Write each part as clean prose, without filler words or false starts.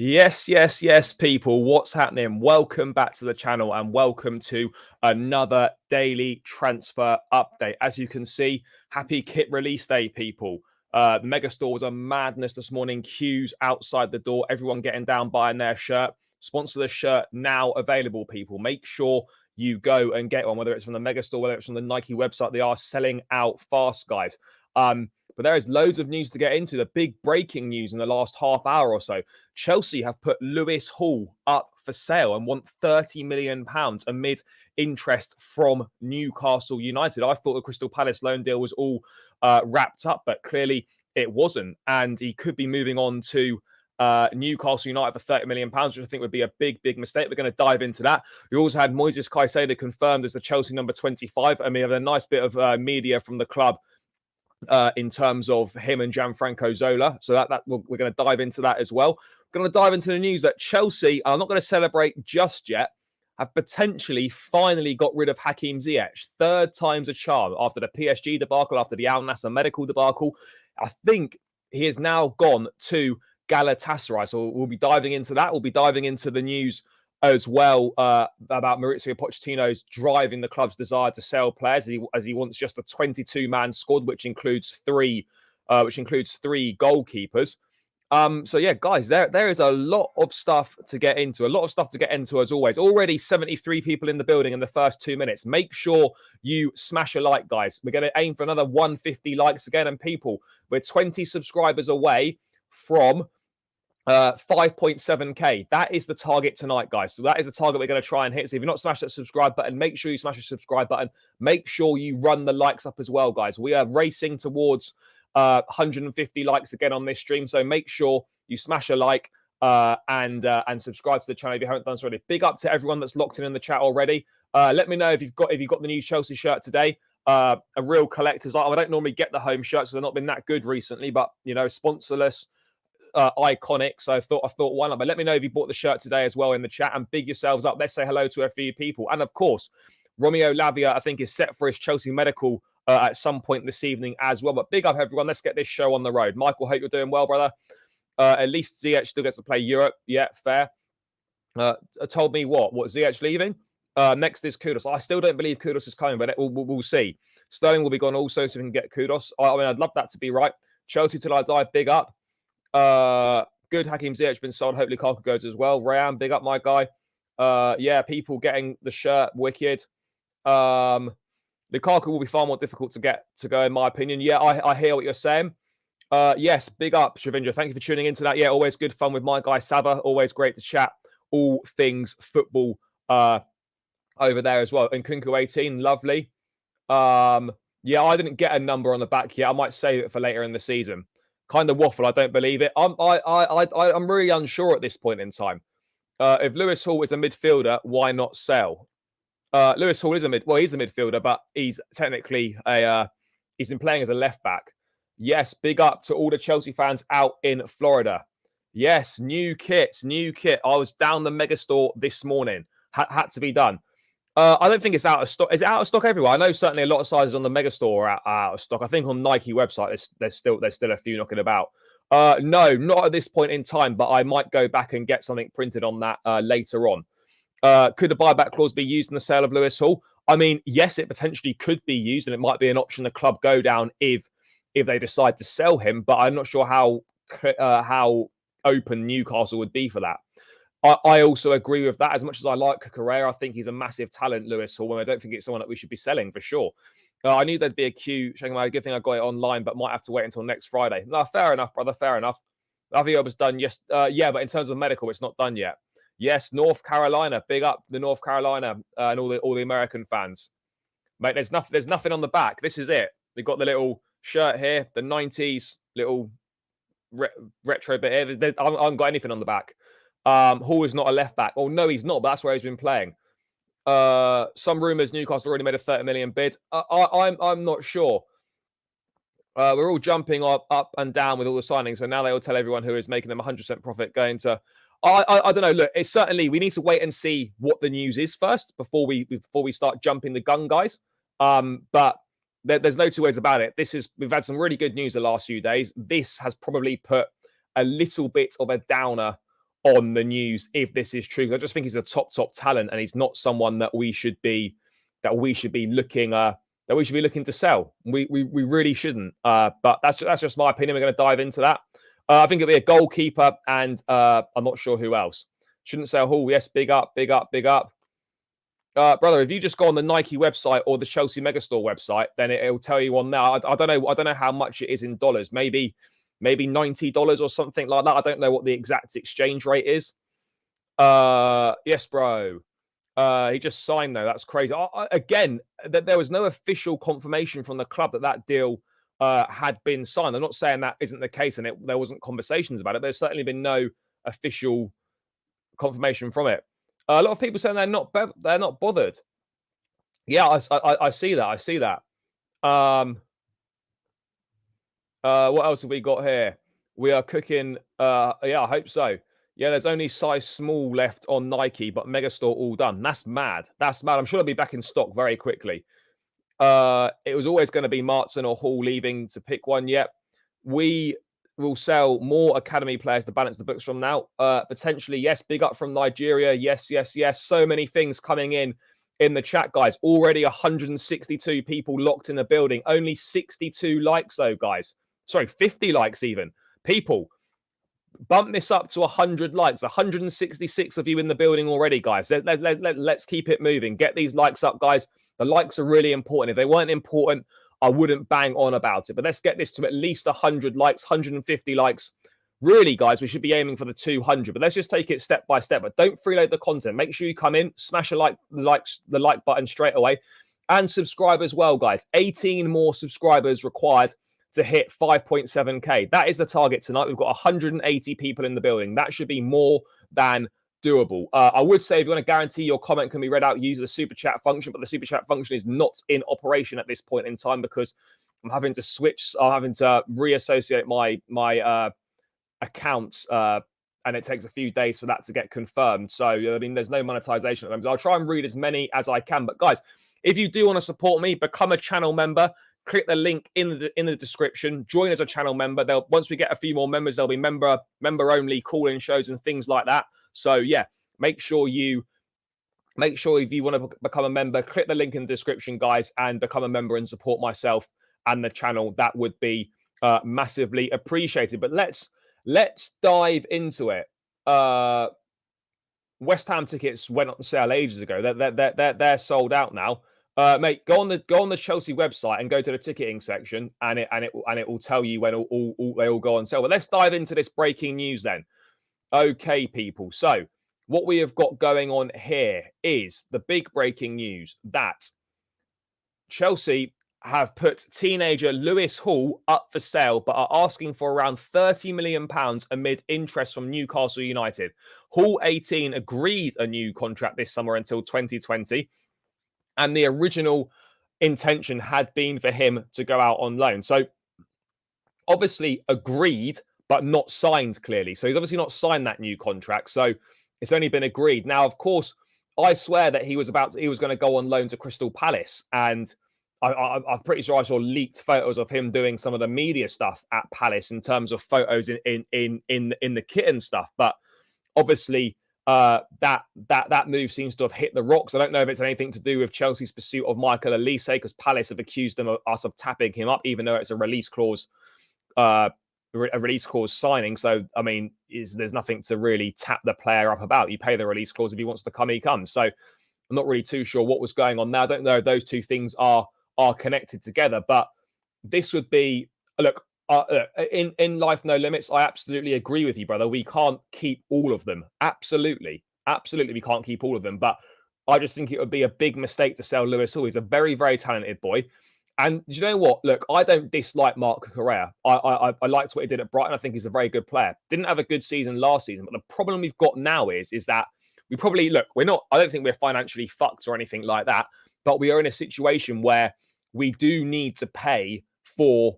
Yes, people. What's happening? Welcome back to the channel and welcome to another daily transfer update. As you can see, happy kit release day, people. The mega store was a madness this morning. Queues outside the door, everyone getting down buying their shirt. Sponsor the shirt now available, people. Make sure you go and get one, whether it's from the mega store, whether it's from the Nike website. They are selling out fast, guys. But there is loads of news to get into. The big breaking news in the last half hour or so. Chelsea have put Lewis Hall up for sale and want £30 million amid interest from Newcastle United. I thought the Crystal Palace loan deal was all wrapped up, but clearly it wasn't. And he could be moving on to Newcastle United for £30 million, which I think would be a big mistake. We're going to dive into that. We also had Moises Caicedo confirmed as the Chelsea number 25. And we have a nice bit of media from the club in terms of him and Gianfranco Zola. So we're going to dive into that as well. We're going to dive into the news that Chelsea are not going to celebrate just yet, have potentially finally got rid of Hakim Ziyech. Third time's a charm after the PSG debacle, after the Al Nassr medical debacle. I think he has now gone to Galatasaray. So we'll be diving into that. We'll be diving into the news as well about Mauricio Pochettino's driving the club's desire to sell players as he wants just a 22-man squad, which includes three goalkeepers. So yeah, guys, there is a lot of stuff to get into. As always. Already 73 people in the building in the first 2 minutes. Make sure you smash a like, guys. We're going to aim for another 150 likes again. And people, we're 20 subscribers away from 5.7k. That is the target tonight, guys. So that is the target we're going to try and hit. So if you've not smashed that subscribe button, make sure you smash the subscribe button. Make sure you run the likes up as well, guys. We are racing towards 150 likes again on this stream. So make sure you smash a like and subscribe to the channel if you haven't done so already. Big up to everyone that's locked in the chat already. Let me know if you've got the new Chelsea shirt today. A real collector's item. I don't normally get the home shirts, so they've not been that good recently, but you know, sponsorless. Iconic, so I thought why not? But let me know if you bought the shirt today as well in the chat and big yourselves up. Let's say hello to a few people, and of course, Romeo Lavia I think is set for his Chelsea medical at some point this evening as well. But big up everyone. Let's get this show on the road. Michael, hope you're doing well, brother. At least Ziyech still gets to play Europe. Yeah, fair. Told me what Ziyech leaving. Next is Kudos. I still don't believe Kudos is coming, but we'll see. Sterling will be gone also, so we can get Kudos. I mean, I'd love that to be right. Chelsea till I die. Big up. Good. Hakim Ziyech been sold. Hopefully Lukaku goes as well. Rayan, big up my guy. Yeah, people getting the shirt. Wicked. Lukaku will be far more difficult to get to go, in my opinion. Yeah, I hear what you're saying. Yes, big up, Shavindra. Thank you for tuning into that. Yeah, always good fun with my guy Saba. Always great to chat all things football over there as well. And Kunku 18, lovely. Yeah, I didn't get a number on the back yet. I might save it for later in the season. Kind of waffle. I don't believe it. I'm really unsure at this point in time. If Lewis Hall is a midfielder, why not sell? Lewis Hall is he's a midfielder, but he's technically he's been playing as a left back. Yes, big up to all the Chelsea fans out in Florida. Yes, new kit. I was down the mega store this morning. Had to be done. I don't think it's out of stock. Is it out of stock everywhere? I know certainly a lot of sizes on the mega store are out of stock. I think on Nike website there's still a few knocking about. No, not at this point in time, but I might go back and get something printed on that later on. Could the buyback clause be used in the sale of Lewis Hall? I mean, yes, it potentially could be used, and it might be an option the club go down if they decide to sell him. But I'm not sure how open Newcastle would be for that. I also agree with that. As much as I like Cucurella, I think he's a massive talent, Lewis Hall, and I don't think it's someone that we should be selling for sure. I knew there'd be a queue. Good thing I got it online, but might have to wait until next Friday. No, fair enough, brother. Fair enough. Lavia was done. Yes, yeah, but in terms of medical, it's not done yet. Yes, North Carolina. Big up the North Carolina and all the American fans, mate. There's nothing on the back. This is it. We've got the little shirt here, the 90s little retro bit here. I haven't got anything on the back. Hall is not a left back. Oh no, he's not. But that's where he's been playing. Some rumours Newcastle already made a 30 million bid. I'm not sure. We're all jumping up and down with all the signings, so now they will tell everyone who is making them 100% profit going to. I don't know. Look, it's certainly we need to wait and see what the news is first before we start jumping the gun, guys. But there's no two ways about it. We've had some really good news the last few days. This has probably put a little bit of a downer on the news if this is true. I just think he's a top talent, and he's not someone that we should be looking to sell. We really shouldn't. But that's just my opinion. We're going to dive into that. I think it'll be a goalkeeper, and I'm not sure who else. Shouldn't sell Hall. Yes, big up. Brother, if you just go on the Nike website or the Chelsea Megastore website, then it'll tell you on there. I don't know how much it is in dollars. Maybe $90 or something like that. I don't know what the exact exchange rate is. Yes, bro. He just signed though. That's crazy. Again, there was no official confirmation from the club that deal had been signed. I'm not saying that isn't the case, and there wasn't conversations about it. There's certainly been no official confirmation from it. A lot of people saying they're not bothered. Yeah, I see that. I see that. What else have we got here? We are cooking. Yeah, I hope so. Yeah, there's only size small left on Nike, but Megastore all done. That's mad. That's mad. I'm sure they'll be back in stock very quickly. It was always going to be Martin or Hall leaving to pick one. Yep. We will sell more academy players to balance the books from now. Potentially, yes. Big up from Nigeria. Yes. So many things coming in the chat, guys. Already 162 people locked in the building. Only 62 likes, though, guys. Sorry, 50 likes even. People, bump this up to 100 likes. 166 of you in the building already, guys. Let's keep it moving. Get these likes up, guys. The likes are really important. If they weren't important, I wouldn't bang on about it. But let's get this to at least 100 likes, 150 likes. Really, guys, we should be aiming for the 200. But let's just take it step by step. But don't freeload the content. Make sure you come in, smash the like button straight away, and subscribe as well, guys. 18 more subscribers required to hit 5.7k. That is the target tonight. We've got 180 people in the building. That should be more than doable. I would say if you want to guarantee your comment can be read out, use the super chat function, but the super chat function is not in operation at this point in time because I'm having to switch. I'm having to reassociate my accounts, and it takes a few days for that to get confirmed. So, I mean, there's no monetization at the moment. I'll try and read as many as I can. But guys, if you do want to support me, become a channel member. Click the link in the description. Join as a channel member. Once we get a few more members, there'll be member only call-in shows and things like that. So yeah, make sure if you want to become a member, click the link in the description, guys, and become a member and support myself and the channel. That would be massively appreciated. But let's dive into it. West Ham tickets went on sale ages ago. They're sold out now. Mate, go on the Chelsea website and go to the ticketing section, and it will tell you when they all go on sale. But let's dive into this breaking news then. Okay, people. So what we have got going on here is the big breaking news that Chelsea have put teenager Lewis Hall up for sale, but are asking for around £30 million amid interest from Newcastle United. Hall, 18, agreed a new contract this summer until 2020. And the original intention had been for him to go out on loan. So obviously agreed, but not signed clearly. So he's obviously not signed that new contract. So it's only been agreed. Now, of course, I swear that he was going to go on loan to Crystal Palace. And I'm pretty sure I saw leaked photos of him doing some of the media stuff at Palace in terms of photos in the kit and stuff. But obviously, that move seems to have hit the rocks. I don't know if it's anything to do with Chelsea's pursuit of Michael Elise, because Palace have accused us of tapping him up, even though it's a release clause signing. So, I mean, there's nothing to really tap the player up about. You pay the release clause. If he wants to come, he comes. So I'm not really too sure what was going on there. I don't know if those two things are connected together, but this would be, look, in Life No Limits, I absolutely agree with you, brother. We can't keep all of them. Absolutely, we can't keep all of them. But I just think it would be a big mistake to sell Lewis Hall. He's a very, very talented boy. And do you know what? Look, I don't dislike Mark Correa. I liked what he did at Brighton. I think he's a very good player. Didn't have a good season last season, but the problem we've got now is that we probably, look, we're not, I don't think we're financially fucked or anything like that, but we are in a situation where we do need to pay for,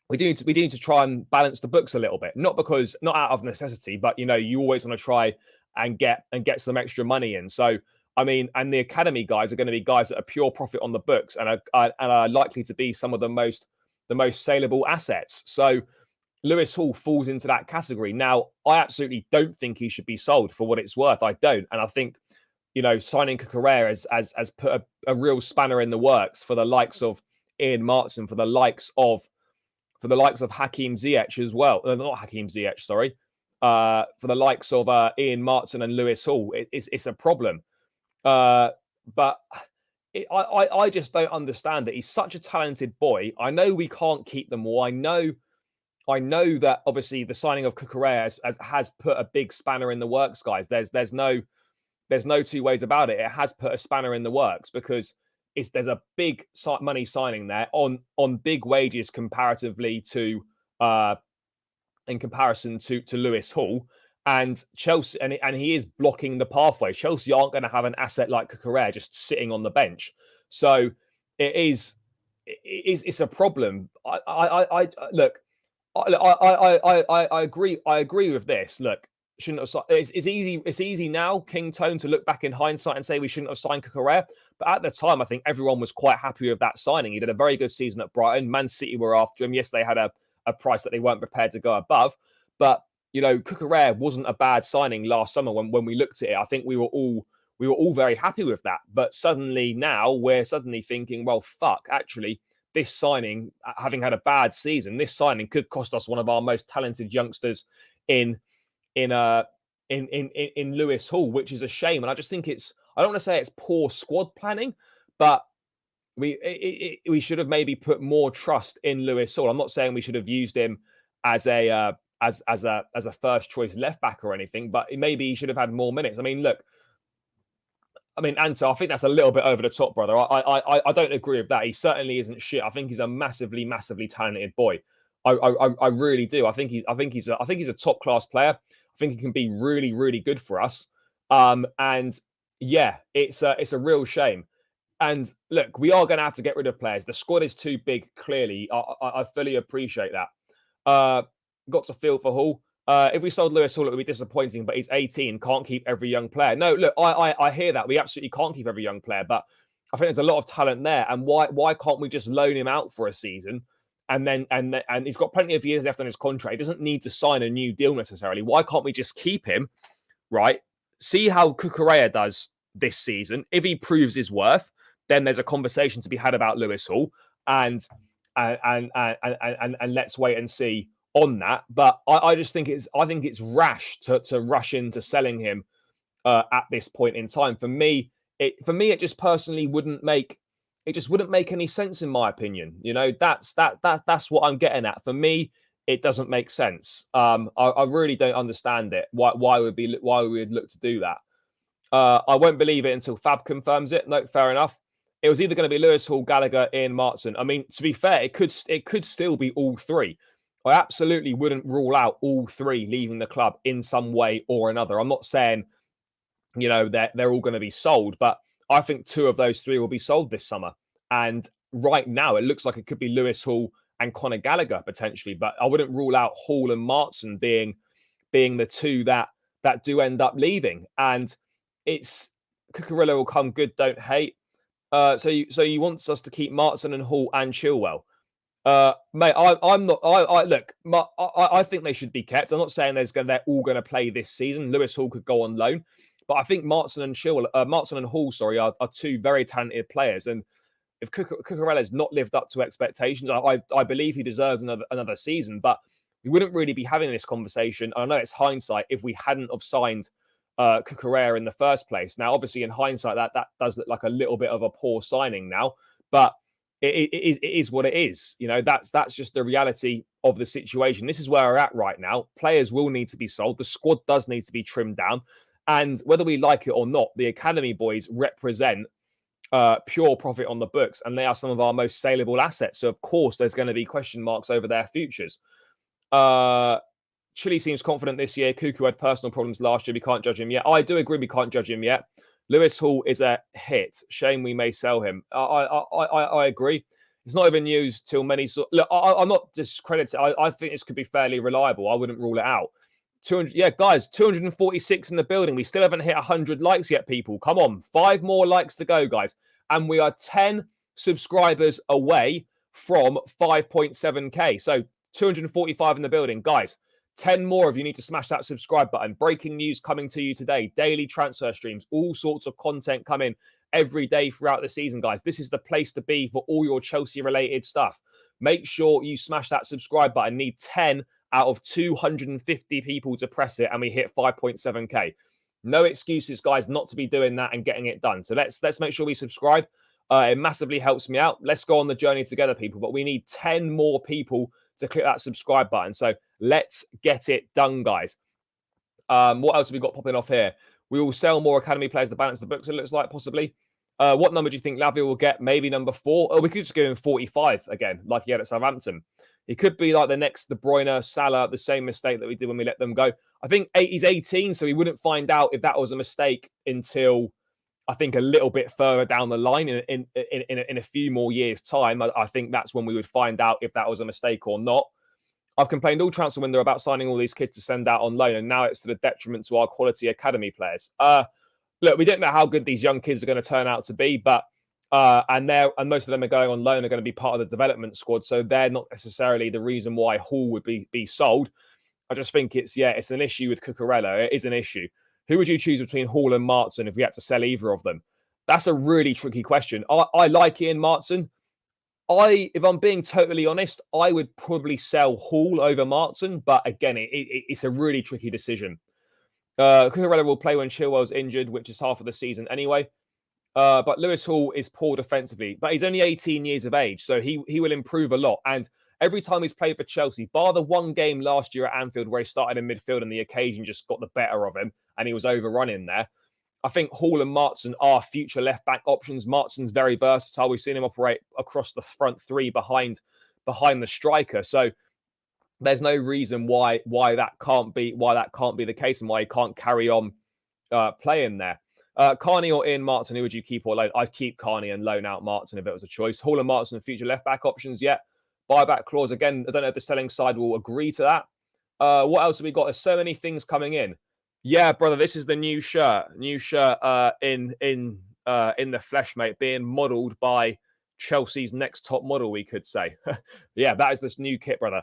we do need to try and balance the books a little bit. Not out of necessity, but, you know, you always want to try and get some extra money in. So, I mean, and the academy guys are going to be guys that are pure profit on the books and are likely to be some of the most saleable assets. So Lewis Hall falls into that category. Now, I absolutely don't think he should be sold for what it's worth. I don't. And I think, signing Cucurella has put a real spanner in the works for the likes of Ian Martin, for the likes of Hakim Ziyech as well. Not Hakim Ziyech, sorry. For the likes of Ian Martin and Lewis Hall. It's a problem. But I just don't understand it. He's such a talented boy. I know we can't keep them all. I know that obviously the signing of Cucurella has put a big spanner in the works, guys. There's no two ways about it. It has put a spanner in the works because there's a big money signing there on big wages comparatively to in comparison to Lewis Hall. And Chelsea, and he is blocking the pathway. Chelsea aren't going to have an asset like Cucurella just sitting on the bench. So it's a problem. I look. I agree. I agree with this. Look, shouldn't have. It's easy. It's easy now, King Tone, to look back in hindsight and say we shouldn't have signed Cucurella. But at the time, I think everyone was quite happy with that signing. He did a very good season at Brighton. Man City were after him. Yes, they had a price that they weren't prepared to go above. But Cucurella wasn't a bad signing last summer when we looked at it. I think we were all very happy with that. But suddenly now we're suddenly thinking, well, fuck, actually. This signing, having had a bad season, this signing could cost us one of our most talented youngsters in Lewis Hall, which is a shame. And I just think I don't want to say it's poor squad planning, but we should have maybe put more trust in Lewis Hall. I'm not saying we should have used him as a first choice left back or anything, but maybe he should have had more minutes. I mean, look. Anto, I think that's a little bit over the top, brother. I don't agree with that. He certainly isn't shit. I think he's a massively, massively talented boy. I really do. I think he's a top class player. I think he can be really, really good for us. And yeah, it's a real shame. And look, we are going to have to get rid of players. The squad is too big. Clearly, I fully appreciate that. Got to feel for Hall. If we sold Lewis Hall, it would be disappointing, but he's 18, can't keep every young player. No, look, I hear that. We absolutely can't keep every young player, but I think there's a lot of talent there. And why can't we just loan him out for a season? And he's got plenty of years left on his contract. He doesn't need to sign a new deal necessarily. Why can't we just keep him, right? See how Cucurella does this season. If he proves his worth, then there's a conversation to be had about Lewis Hall. And let's wait and see on that. But I just think it's rash to rush into selling him at this point in time. For me, it just personally wouldn't make any sense in my opinion. That's what I'm getting at. For me, it doesn't make sense. I really don't understand it. Why we would look to do that? I won't believe it until Fab confirms it. No, fair enough. It was either going to be Lewis Hall, Gallagher, Ian Martin. I mean, to be fair, it could still be all three. I absolutely wouldn't rule out all three leaving the club in some way or another. I'm not saying, they're all going to be sold, but I think two of those three will be sold this summer. And right now, it looks like it could be Lewis Hall and Conor Gallagher potentially, but I wouldn't rule out Hall and Martin being the two that do end up leaving. And it's Cucurella will come good, don't hate. So you want us to keep Martin and Hall and Chilwell? Mate, I'm not. Look, I think they should be kept. I'm not saying they're all going to play this season. Lewis Hall could go on loan, but I think Martin and Hall, are two very talented players. And if Cucurella's not lived up to expectations, I believe he deserves another season. But we wouldn't really be having this conversation. I know it's hindsight if we hadn't have signed Cucurella in the first place. Now, obviously, in hindsight, that does look like a little bit of a poor signing now, but it is what it is. That's just the reality of the situation. This is where we're at right now. Players will need to be sold. The squad does need to be trimmed down. And whether we like it or not, the academy boys represent pure profit on the books, and they are some of our most saleable assets. So, of course, there's going to be question marks over their futures. Chile seems confident this year. Cuckoo had personal problems last year. We can't judge him yet. I do agree we can't judge him yet. Lewis Hall is a hit. Shame we may sell him. I agree. It's not even used till many... Look, I'm not discrediting. I think this could be fairly reliable. I wouldn't rule it out. 200, yeah, guys, 246 in the building. We still haven't hit 100 likes yet, people. Come on. 5 more likes to go, guys. And we are 10 subscribers away from 5.7k. So 245 in the building. Guys, 10 more of you need to smash that subscribe button. Breaking news coming to you today. Daily transfer streams. All sorts of content coming every day throughout the season, guys. This is the place to be for all your Chelsea-related stuff. Make sure you smash that subscribe button. Need 10 out of 250 people to press it, and we hit 5.7k. No excuses, guys, not to be doing that and getting it done. So let's make sure we subscribe. It massively helps me out. Let's go on the journey together, people. But we need 10 more people to click that subscribe button. So let's get it done, guys. What else have we got popping off here? We will sell more academy players to balance the books, it looks like, possibly. What number do you think Lavia will get? Maybe number 4. Or we could just give him 45 again, like he had at Southampton. He could be like the next De Bruyne, Salah, the same mistake that we did when we let them go. I think he's 18, so we wouldn't find out if that was a mistake until, I think, a little bit further down the line in a few more years' time. I think that's when we would find out if that was a mistake or not. I've complained all transfer window about signing all these kids to send out on loan, and now it's to the detriment to our quality academy players. Look, we don't know how good these young kids are going to turn out to be, but and most of them are going on loan, are going to be part of the development squad, so they're not necessarily the reason why Hall would be sold. I just think it's an issue with Cucurella. It is an issue. Who would you choose between Hall and Martin if we had to sell either of them? That's a really tricky question. I like Ian Martin. If I'm being totally honest, I would probably sell Hall over Martin, but again, it's a really tricky decision. Cucurella will play when Chilwell's injured, which is half of the season anyway. But Lewis Hall is poor defensively, but he's only 18 years of age, so he will improve a lot. And every time he's played for Chelsea, bar the one game last year at Anfield where he started in midfield and the occasion just got the better of him and he was overrunning there, I think Hall and Martin are future left-back options. Martin's very versatile. We've seen him operate across the front three behind the striker. So there's no reason why that can't be the case and why he can't carry on playing there. Carney or Ian Martin, who would you keep or loan? I'd keep Carney and loan out Martin if it was a choice. Hall and Martin, future left-back options, yeah. Buyback clause, again, I don't know if the selling side will agree to that. What else have we got? There's so many things coming in. Yeah, brother, this is the new shirt. New shirt in the flesh, mate, being modelled by Chelsea's next top model, we could say. Yeah, that is this new kit, brother.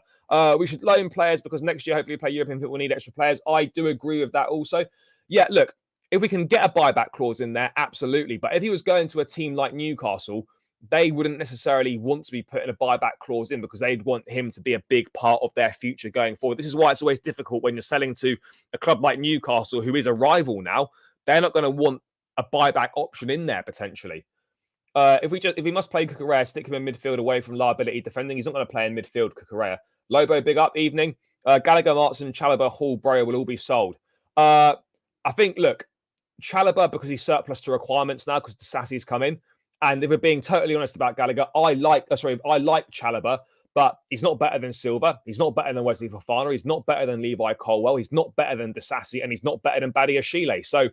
We should loan players because next year, hopefully, play European football, we'll need extra players. I do agree with that also. Yeah, look, if we can get a buyback clause in there, absolutely. But if he was going to a team like Newcastle, they wouldn't necessarily want to be putting a buyback clause in because they'd want him to be a big part of their future going forward. This is why it's always difficult when you're selling to a club like Newcastle, who is a rival now. They're not going to want a buyback option in there potentially. If we must play Cucurella, stick him in midfield away from liability defending. He's not going to play in midfield, Cucurella. Lobo, big up, evening. Gallagher, Martin, Chalobah, Hall, Breyer will all be sold. I think, look, Chalobah, because he's surplus to requirements now because Sassi's come in. And if we're being totally honest about Gallagher, I like Chalobah, but he's not better than Silva. He's not better than Wesley Fofana. He's not better than Levi Colwell. He's not better than Disassi, and he's not better than Badiashile. So,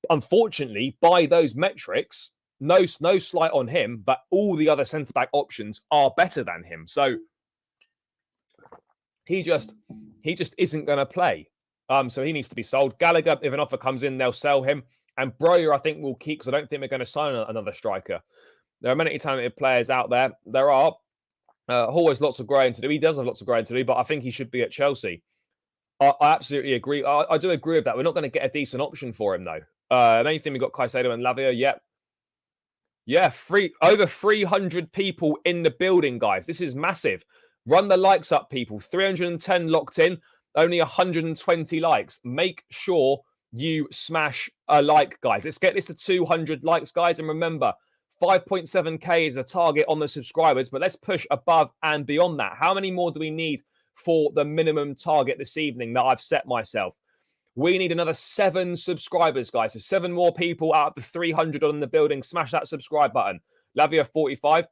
unfortunately, by those metrics, no slight on him, but all the other centre-back options are better than him. So, he just isn't going to play. So he needs to be sold. Gallagher, if an offer comes in, they'll sell him. And Broyer, I think, will keep because I don't think we're going to sign another striker. There are many talented players out there. There are. Hall has lots of growing to do. He does have lots of growing to do, but I think he should be at Chelsea. I absolutely agree. I do agree with that. We're not going to get a decent option for him, though. Main thing, we've got Caicedo and Lavia. Yep. Yeah, over 300 people in the building, guys. This is massive. Run the likes up, people. 310 locked in. Only 120 likes. Make sure you smash a like, guys. Let's get this to 200 likes, guys. And remember, 5.7k is a target on the subscribers, but let's push above and beyond that. How many more do we need for the minimum target this evening that I've set myself? We need another 7 subscribers, guys. So 7 more people out of the 300 on the building. Smash that subscribe button. Lavia 45.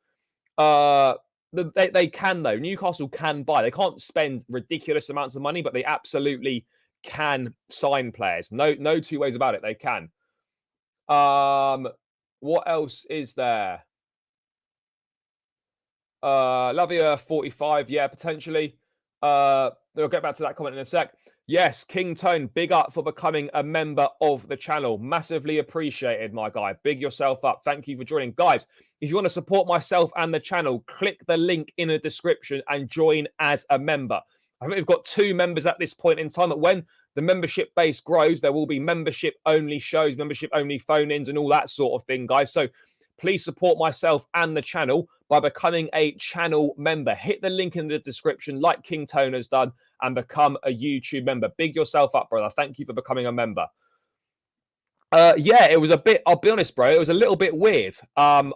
They can, though. Newcastle can buy. They can't spend ridiculous amounts of money, but they absolutely can sign players. No two ways about it. They can. What else is there? Lavia 45. Yeah, potentially. They'll get back to that comment in a sec. Yes, King Tone, big up for becoming a member of the channel. Massively appreciated, my guy. Big yourself up. Thank you for joining. Guys, if you want to support myself and the channel, click the link in the description and join as a member. I think we've got 2 members at this point in time. But when the membership base grows, there will be membership-only shows, membership-only phone-ins and all that sort of thing, guys. So please support myself and the channel by becoming a channel member. Hit the link in the description like King Tone has done and become a YouTube member. Big yourself up, brother. Thank you for becoming a member. Yeah, it was a bit, I'll be honest, bro, it was a little bit weird. I'm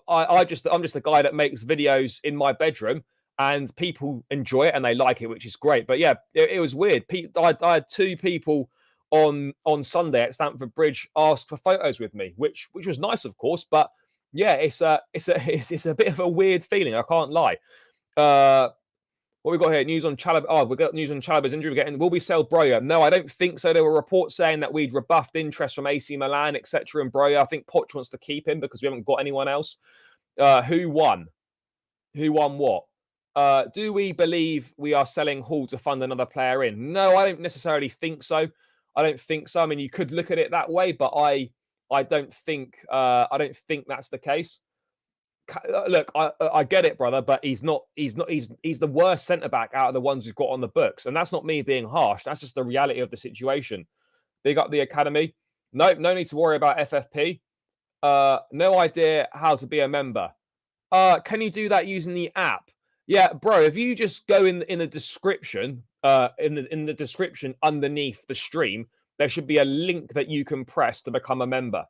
just a guy that makes videos in my bedroom and people enjoy it and they like it, which is great. But yeah, it was weird. I had 2 people on Sunday at Stamford Bridge ask for photos with me, which was nice, of course. But yeah, it's a bit of a weird feeling. I can't lie. What we got here? News on Chalobah. Oh, we got news on Chalobah's injury. Will we sell Broja? No, I don't think so. There were reports saying that we'd rebuffed interest from AC Milan, etc. And Broja, I think Poch wants to keep him because we haven't got anyone else. Who won? Who won what? Do we believe we are selling Hall to fund another player in? No, I don't necessarily think so. I don't think so. I mean, you could look at it that way, but I don't think that's the case. Look, I get it, brother, but he's the worst centre back out of the ones we've got on the books, and that's not me being harsh. That's just the reality of the situation. Big up the academy. No need to worry about FFP. No idea how to be a member. Can you do that using the app? Yeah, bro. If you just go in the description, in the description underneath the stream, there should be a link that you can press to become a member.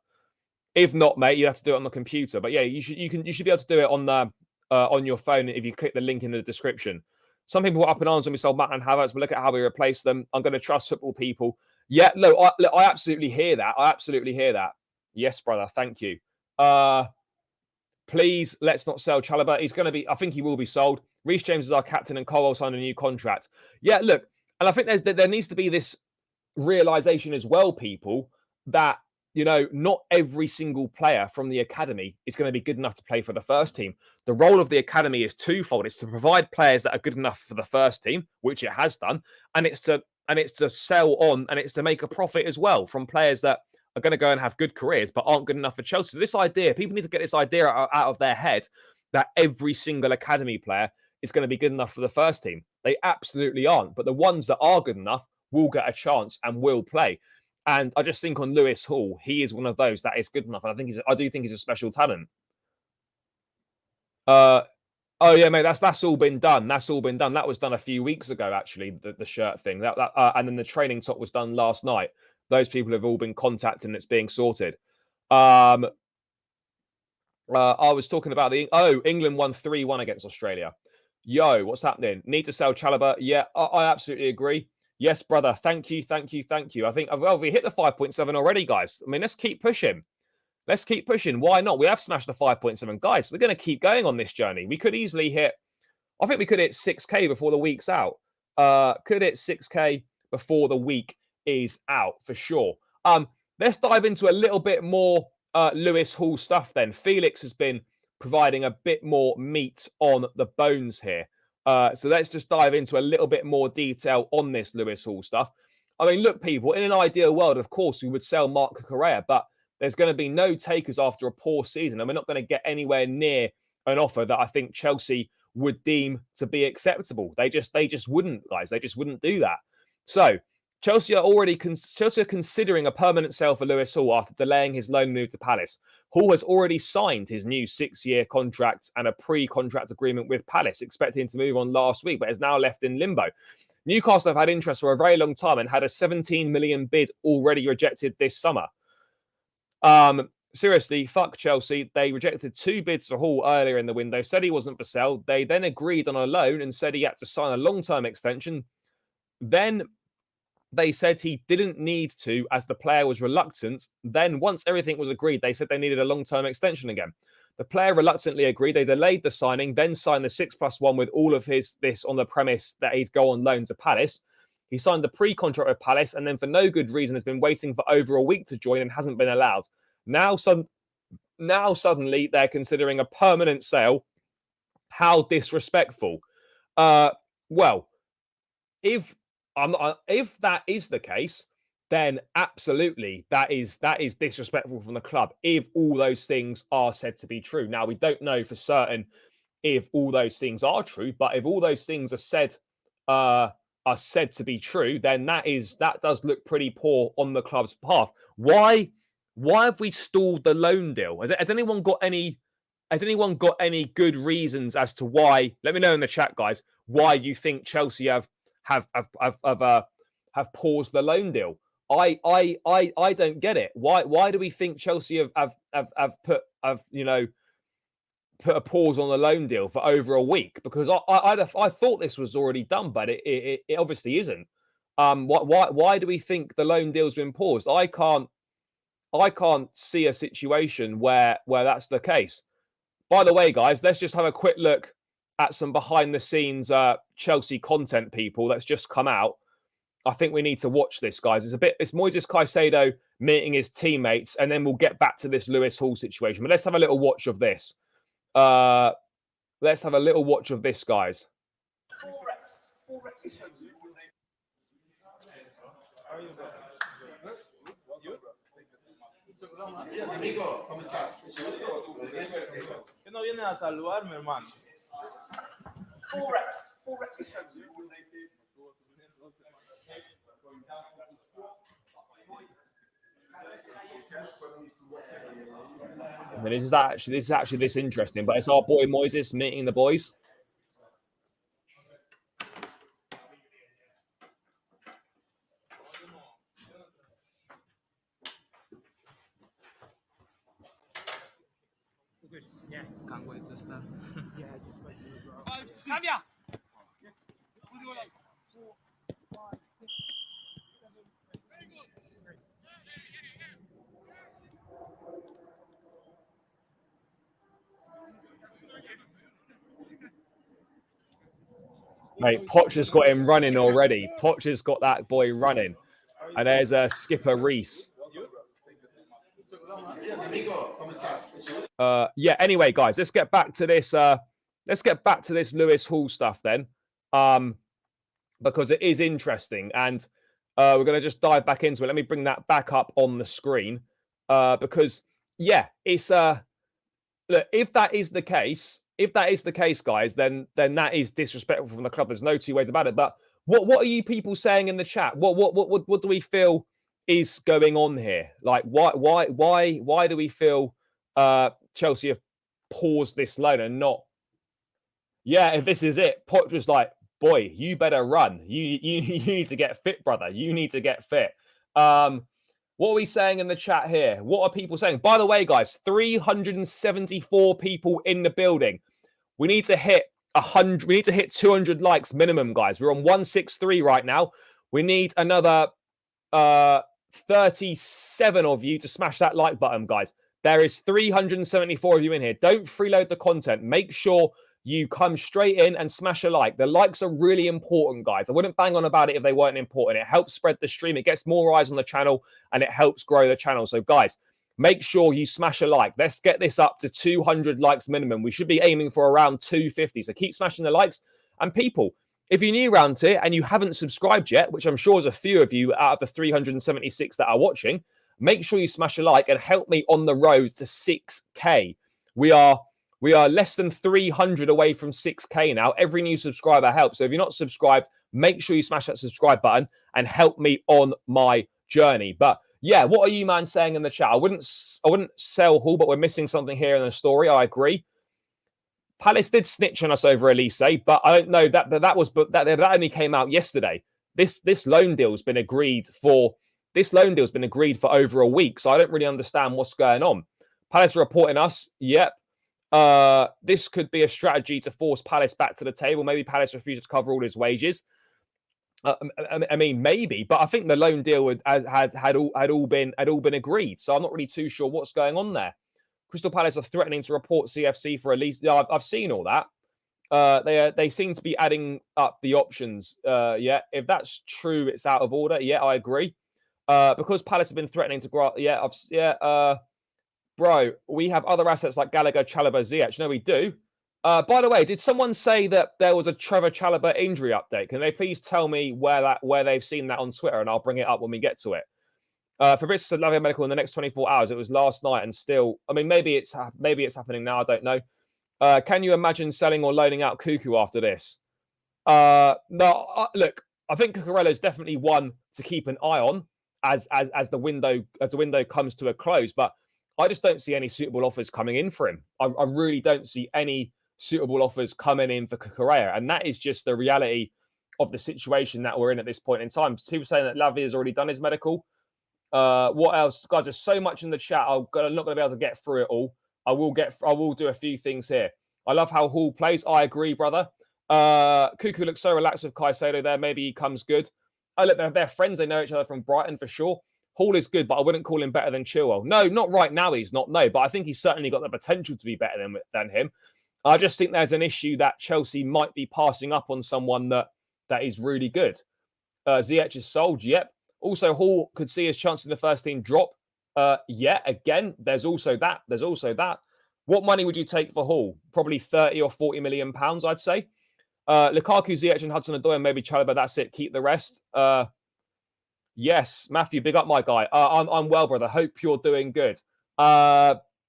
If not, mate, you have to do it on the computer. But yeah, you should be able to do it on your phone if you click the link in the description. Some people were up in arms when we sold Matt and Havertz, but look at how we replaced them. I'm going to trust football people. Yeah, look, I absolutely hear that. I absolutely hear that. Yes, brother. Thank you. Please, let's not sell Chalobah. He's going to be, I think he will be sold. Reece James is our captain and Colwell signed a new contract. Yeah, look, and I think there needs to be this realization as well, people, that not every single player from the academy is going to be good enough to play for the first team. The role of the academy is twofold. It's to provide players that are good enough for the first team, which it has done, and it's to sell on and it's to make a profit as well from players that are going to go and have good careers but aren't good enough for Chelsea. So this idea, people need to get this idea out of their head that every single academy player is going to be good enough for the first team. They absolutely aren't. But the ones that are good enough will get a chance and will play. And I just think on Lewis Hall, he is one of those that is good enough. And I do think he's a special talent. Oh yeah, mate, that's all been done. That's all been done. That was done a few weeks ago, actually. The shirt thing. And then the training top was done last night. Those people have all been contacted and it's being sorted. I was talking about England won 3-1 against Australia. Yo, what's happening? Need to sell Chalobah? Yeah, I absolutely agree. Yes, brother. Thank you. I think, well, we hit the 5.7 already, guys. I mean, let's keep pushing. Let's keep pushing. Why not? We have smashed the 5.7. Guys, we're going to keep going on this journey. We could easily hit, I think we could hit 6K before the week's out. Could hit 6K before the week is out, for sure. Let's dive into a little bit more Lewis Hall stuff then. Felix has been providing a bit more meat on the bones here. So let's just dive into a little bit more detail on this Lewis Hall stuff. I mean, look, people, in an ideal world, of course, we would sell Marc Correa, but there's going to be no takers after a poor season, and we're not going to get anywhere near an offer that I think Chelsea would deem to be acceptable. They just wouldn't, guys. They just wouldn't do that. So Chelsea are considering a permanent sale for Lewis Hall after delaying his loan move to Palace. Hall has already signed his new 6-year contract and a pre-contract agreement with Palace, expecting to move on last week, but is now left in limbo. Newcastle have had interest for a very long time and had a 17 million bid already rejected this summer. Seriously, fuck Chelsea. They rejected 2 bids for Hall earlier in the window, said he wasn't for sale. They then agreed on a loan and said he had to sign a long-term extension. Then they said he didn't need to as the player was reluctant. Then once everything was agreed, they said they needed a long-term extension again. The player reluctantly agreed. They delayed the signing, then signed the 6+1 with all of this on the premise that he'd go on loan to Palace. He signed the pre-contract with Palace and then for no good reason has been waiting for over a week to join and hasn't been allowed. Now suddenly they're considering a permanent sale. How disrespectful. Well, if If that is the case, then absolutely that is disrespectful from the club. If all those things are said to be true, now we don't know for certain if all those things are true, but if all those things are said to be true, then that does look pretty poor on the club's behalf. Why have we stalled the loan deal? Has anyone got any? Has anyone got any good reasons as to why? Let me know in the chat, guys. Why you think Chelsea have paused the loan deal? I don't get it. Why do we think Chelsea have put a pause on the loan deal for over a week? Because I thought this was already done, but it obviously isn't. Why do we think the loan deal's been paused? I can't see a situation where that's the case. By the way, guys, let's just have a quick look at some behind the scenes Chelsea content, people, that's just come out. I think we need to watch this, guys. It's Moises Caicedo meeting his teammates, and then we'll get back to this Lewis Hall situation. But let's have a little watch of this. Let's have a little watch of this, guys. 4 reps. 4 reps. Amigo, ¿cómo estás? ¿Qué no vienes a saludarme, hermano? 4 reps. 4 reps. I mean, this is actually this interesting, but it's our boy Moises meeting the boys. Yeah, can't wait to start. Yeah, just wait to go. Lavia! Mate, Poch has got him running already. Poch has got that boy running. And there's skipper Reese. Yeah, anyway, guys, let's get back to this. Let's get back to this Lewis Hall stuff then. Because it is interesting. And we're going to just dive back into it. Let me bring that back up on the screen. Because, yeah, it's... look, if that is the case, guys, then that is disrespectful from the club. There's no two ways about it. But what are you people saying in the chat? What do we feel is going on here? Like, why do we feel Chelsea have paused this loan and not? Yeah, if this is it, Poch was like, boy, you better run. You need to get fit, brother. You need to get fit. What are we saying in the chat here? What are people saying? By the way, guys, 374 people in the building. We need to hit 100. We need to hit 200 likes minimum, guys. We're on 163 right now. We need another 37 of you to smash that like button, guys. There is 374 of you in here. Don't freeload the content. Make sure you come straight in and smash a like. The likes are really important, guys. I wouldn't bang on about it if they weren't important. It helps spread the stream. It gets more eyes on the channel and it helps grow the channel. So, guys, make sure you smash a like. Let's get this up to 200 likes minimum. We should be aiming for around 250. So keep smashing the likes. And people, if you're new around here and you haven't subscribed yet, which I'm sure is a few of you out of the 376 that are watching, make sure you smash a like and help me on the road to 6K. We are less than 300 away from 6K now. Every new subscriber helps. So if you're not subscribed, make sure you smash that subscribe button and help me on my journey. But yeah, what are you, man, saying in the chat? I wouldn't sell Hall, but we're missing something here in the story. I agree. Palace did snitch on us over Elise, but I don't know that only came out yesterday. This loan deal's been agreed for. This loan deal's been agreed for over a week, so I don't really understand what's going on. Palace are reporting us. Yep. This could be a strategy to force Palace back to the table. Maybe Palace refuses to cover all his wages. I mean, maybe, but I think the loan deal had all been agreed. So I'm not really too sure what's going on there. Crystal Palace are threatening to report CFC for Elise. Yeah, I've seen all that. They seem to be adding up the options. Yeah, if that's true, it's out of order. Yeah, I agree. Because Palace have been threatening to grow. Yeah, bro, we have other assets like Gallagher, Chalobah, Ziyech. No, we do. By the way, did someone say that there was a Trevor Chalobah injury update? Can they please tell me where they've seen that on Twitter, and I'll bring it up when we get to it. Fabrice said Lavia medical in the next 24 hours. It was last night, and still, I mean, maybe it's happening now. I don't know. Can you imagine selling or loaning out Cuckoo after this? No. Look, I think Cucurella is definitely one to keep an eye on as the window comes to a close. But I just don't see any suitable offers coming in for him. I really don't see any suitable offers coming in for Cucurella, and that is just the reality of the situation that we're in at this point in time. People saying that Lavia has already done his medical. What else, guys? There's so much in the chat. I'm not going to be able to get through it all. I will do a few things here. I love how Hall plays. I agree, brother. Cuckoo looks so relaxed with Caicedo there. Maybe he comes good. Oh, look, they're friends. They know each other from Brighton for sure. Hall is good, but I wouldn't call him better than Chilwell. No, not right now. He's not. No, but I think he's certainly got the potential to be better than him. I just think there's an issue that Chelsea might be passing up on someone that is really good. Ziyech is sold. Yep. Also, Hall could see his chance in the first team drop. Yeah, again, there's also that. What money would you take for Hall? Probably 30 or 40 million pounds, I'd say. Lukaku, Ziyech, and Hudson-Odoi, and maybe Chalobah. That's it. Keep the rest. Yes, Matthew, big up, my guy. I'm well, brother. Hope you're doing good.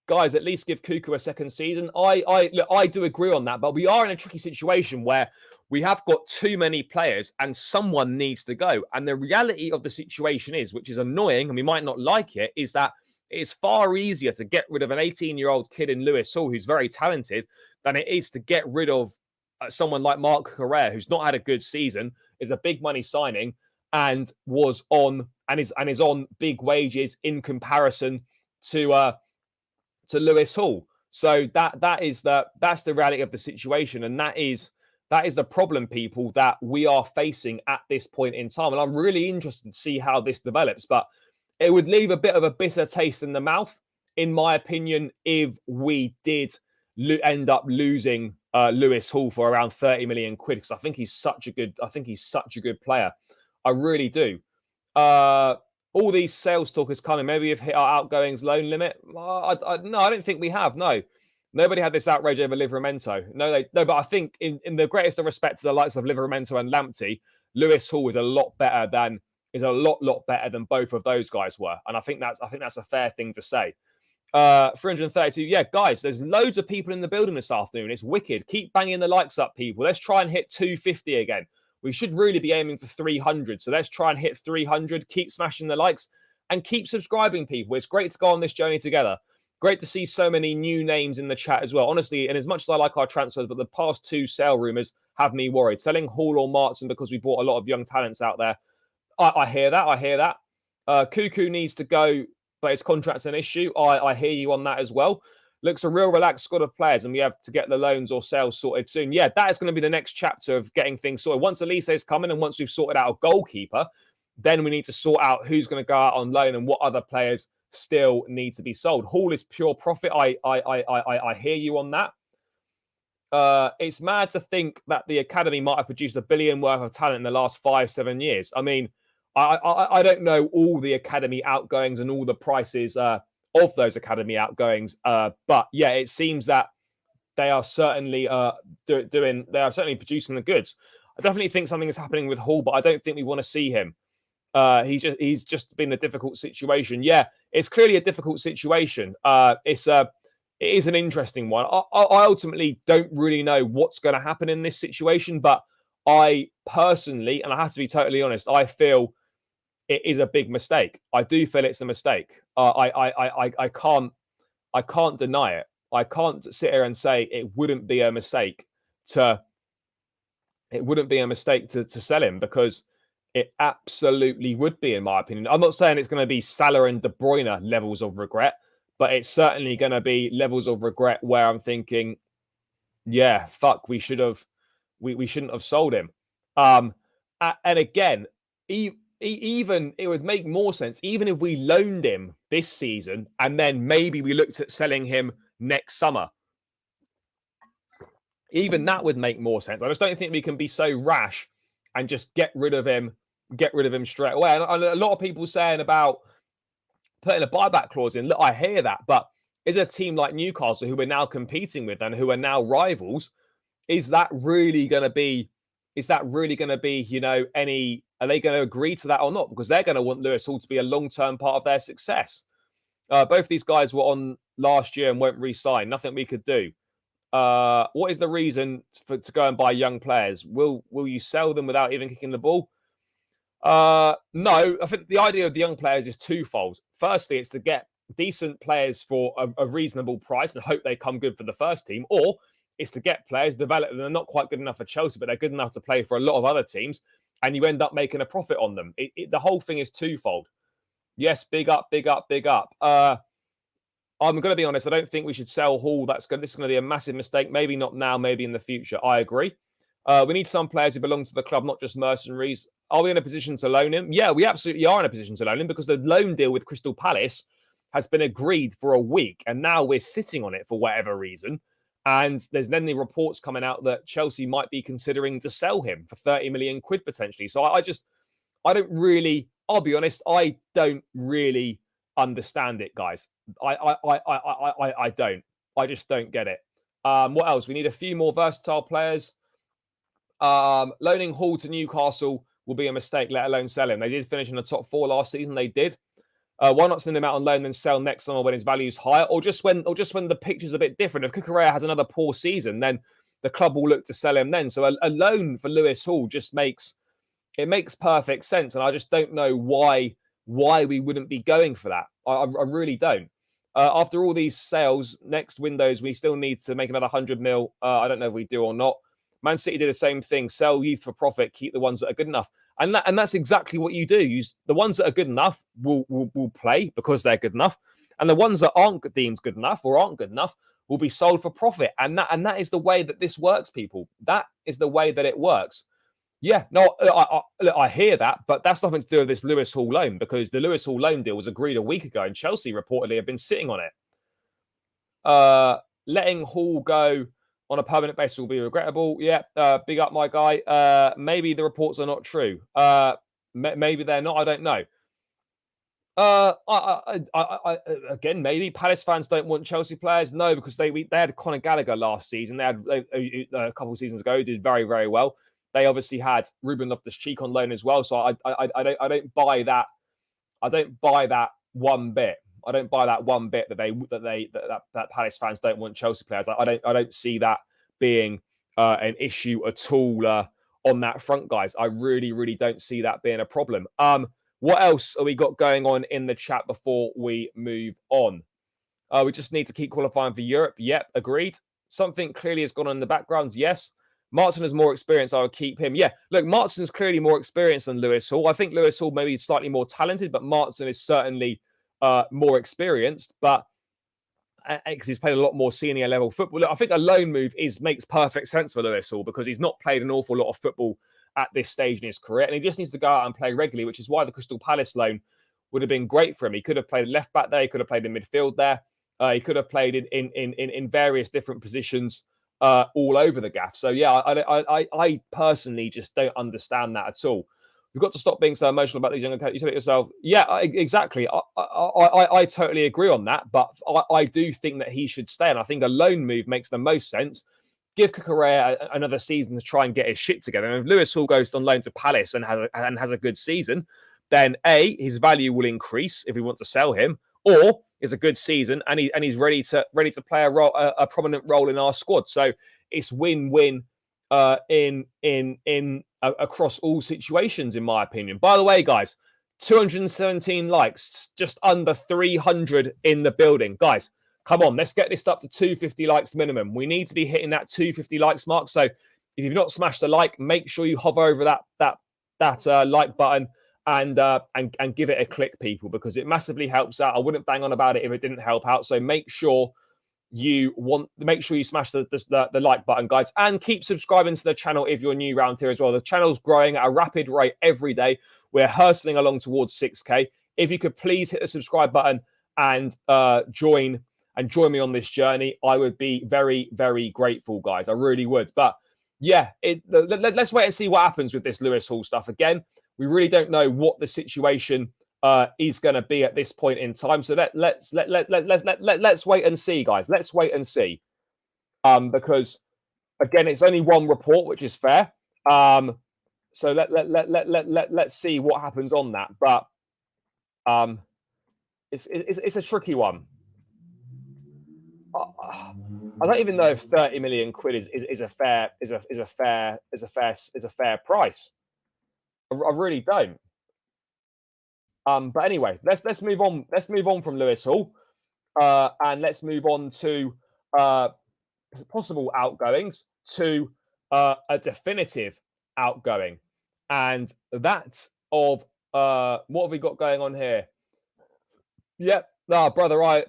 Guys, at least give Cuckoo a second season. I do agree on that, but we are in a tricky situation where we have got too many players and someone needs to go. And the reality of the situation is, which is annoying, and we might not like it, is that it is far easier to get rid of an 18-year-old kid in Lewis Hall who's very talented than it is to get rid of someone like Marc Cucurella, who's not had a good season, is a big money signing, and is on big wages in comparison to Lewis Hall. So that's the reality of the situation, and that is the problem, people, that we are facing at this point in time. And I'm really interested to see how this develops, but it would leave a bit of a bitter taste in the mouth, in my opinion, if we did end up losing Lewis Hall for around 30 million quid, because I think he's such a good player. I really do. All these sales talk is coming. Maybe we've hit our outgoings loan limit. No, I don't think we have. No, nobody had this outrage over Livramento. No, but I think in the greatest of respect to the likes of Livramento and Lamptey, Lewis Hall is a lot better than both of those guys were, and I think that's a fair thing to say. 332. Yeah, guys, there's loads of people in the building this afternoon. It's wicked. Keep banging the likes up, people. Let's try and hit 250 again. We should really be aiming for 300. So let's try and hit 300. Keep smashing the likes and keep subscribing, people. It's great to go on this journey together. Great to see so many new names in the chat as well. Honestly, and as much as I like our transfers, but the past two sale rumours have me worried. Selling Hall or Martin because we bought a lot of young talents out there. I hear that. Cuckoo needs to go, but his contract's an issue. I hear you on that as well. Looks a real relaxed squad of players, and we have to get the loans or sales sorted soon. Yeah, that is going to be the next chapter of getting things sorted. Once Elise is coming and once we've sorted out a goalkeeper, then we need to sort out who's going to go out on loan and what other players still need to be sold. Hall is pure profit. I hear you on that. It's mad to think that the academy might have produced $1 billion worth of talent in the last 5-7 years. I mean, I don't know all the academy outgoings and all the prices of those academy outgoings, but yeah, it seems that they are certainly producing the goods. I definitely think something is happening with Hall, but I don't think we want to see him. He's just been a difficult situation. Yeah, it's clearly a difficult situation. It is an interesting one. I ultimately don't really know what's going to happen in this situation, but I personally, and I have to be totally honest, I feel it is a big mistake. I do feel it's a mistake. I can't deny it. I can't sit here and say it wouldn't be a mistake to sell him, because it absolutely would be, in my opinion. I'm not saying it's going to be Salah and De Bruyne levels of regret, but it's certainly going to be levels of regret where I'm thinking, yeah, fuck, we shouldn't have sold him. And again, even it would make more sense even if we loaned him this season and then maybe we looked at selling him next summer. Even that would make more sense. I just don't think we can be so rash and just get rid of him straight away. And a lot of people saying about putting a buyback clause in. Look, I hear that, but is a team like Newcastle, who we're now competing with and who are now rivals, is that really going to be, you know, are they going to agree to that or not? Because they're going to want Lewis Hall to be a long-term part of their success. Both these guys were on last year and won't re-sign. Nothing we could do. What is the reason to go and buy young players? Will you sell them without even kicking the ball? No, I think the idea of the young players is twofold. Firstly, it's to get decent players for a reasonable price and hope they come good for the first team, or it's to get players, develop them. They're not quite good enough for Chelsea, but they're good enough to play for a lot of other teams, and you end up making a profit on them. The whole thing is twofold. Yes, big up, big up, big up. I'm going to be honest. I don't think we should sell Hall. This is going to be a massive mistake. Maybe not now, maybe in the future. I agree. We need some players who belong to the club, not just mercenaries. Are we in a position to loan him? Yeah, we absolutely are in a position to loan him because the loan deal with Crystal Palace has been agreed for a week, and now we're sitting on it for whatever reason. And there's then the reports coming out that Chelsea might be considering to sell him for 30 million quid potentially. So I don't really, I'll be honest, I don't really understand it, guys. I don't. I just don't get it. What else? We need a few more versatile players. Loaning Hall to Newcastle will be a mistake, let alone sell him. They did finish in the top 4 last season. They did. Why not send him out on loan and sell next summer when his value is higher, or just when the picture's a bit different? If Cucurella has another poor season, then the club will look to sell him then. So a loan for Lewis Hall just makes perfect sense, and I just don't know why we wouldn't be going for that. I really don't. After all these sales, next windows we still need to make another 100 mil. I don't know if we do or not. Man City did the same thing: sell youth for profit, keep the ones that are good enough. And that's exactly what you do. The ones that are good enough will play because they're good enough, and the ones that aren't deemed good enough or aren't good enough will be sold for profit. And that is the way that this works, people. That is the way that it works. Yeah, no, I hear that, but that's nothing to do with this Lewis Hall loan, because the Lewis Hall loan deal was agreed a week ago, and Chelsea reportedly have been sitting on it. Letting Hall go on a permanent basis will be regrettable. Yeah, big up, my guy. Maybe the reports are not true. Maybe they're not. I don't know. Again, maybe Palace fans don't want Chelsea players. No, because they had Conor Gallagher last season. They had a couple of seasons ago, did very, very well. They obviously had Ruben Loftus-Cheek on loan as well. So I don't buy that. I don't buy that one bit. I don't buy that one bit that Palace fans don't want Chelsea players. I don't see that being an issue at all on that front, guys. I really, really don't see that being a problem. What else have we got going on in the chat before we move on? We just need to keep qualifying for Europe. Yep, agreed. Something clearly has gone on in the background. Yes. Martin has more experience. I would keep him. Yeah, look, Martin's clearly more experienced than Lewis Hall. I think Lewis Hall maybe slightly more talented, but Martin is certainly more experienced. But because he's played a lot more senior level football. Look, I think a loan move makes perfect sense for Lewis Hall, because he's not played an awful lot of football at this stage in his career, and he just needs to go out and play regularly, which is why the Crystal Palace loan would have been great for him. He could have played left back there. He could have played in midfield there. He could have played in various different positions all over the gaff. So yeah, I personally just don't understand that at all. We've got to stop being so emotional about these young players. You said it yourself. Yeah, exactly. I totally agree on that, but I do think that he should stay, and I think a loan move makes the most sense. Give Cucurella another season to try and get his shit together. And if Lewis Hall goes on loan to Palace and has a good season, then A, his value will increase if we want to sell him, or it's a good season and he's ready to play a prominent role in our squad. So it's win-win across all situations, in my opinion. By the way, guys, 217 likes, just under 300 in the building, guys. Come on, let's get this up to 250 likes minimum. We need to be hitting that 250 likes mark. So if you've not smashed a like, make sure you hover over that like button and give it a click, people, because it massively helps out. I wouldn't bang on about it if it didn't help out. So make sure you smash the like button, guys, and keep subscribing to the channel if you're new around here as well. The channel's growing at a rapid rate every day. We're hurtling along towards 6K. If you could please hit the subscribe button and join me on this journey, I would be very, very grateful, guys. I really would. But yeah, let's wait and see what happens with this Lewis Hall stuff. Again, we really don't know what the situation is going to be at this point in time. So let's wait and see, guys. Let's wait and see. Because again, it's only one report, which is fair. So let's see what happens on that. But it's a tricky one. I don't even know if 30 million quid is a fair price. I really don't. But anyway, let's move on. Let's move on from Lewis Hall, and let's move on to possible outgoings to a definitive outgoing, and that's of what have we got going on here? Yep. No, brother, I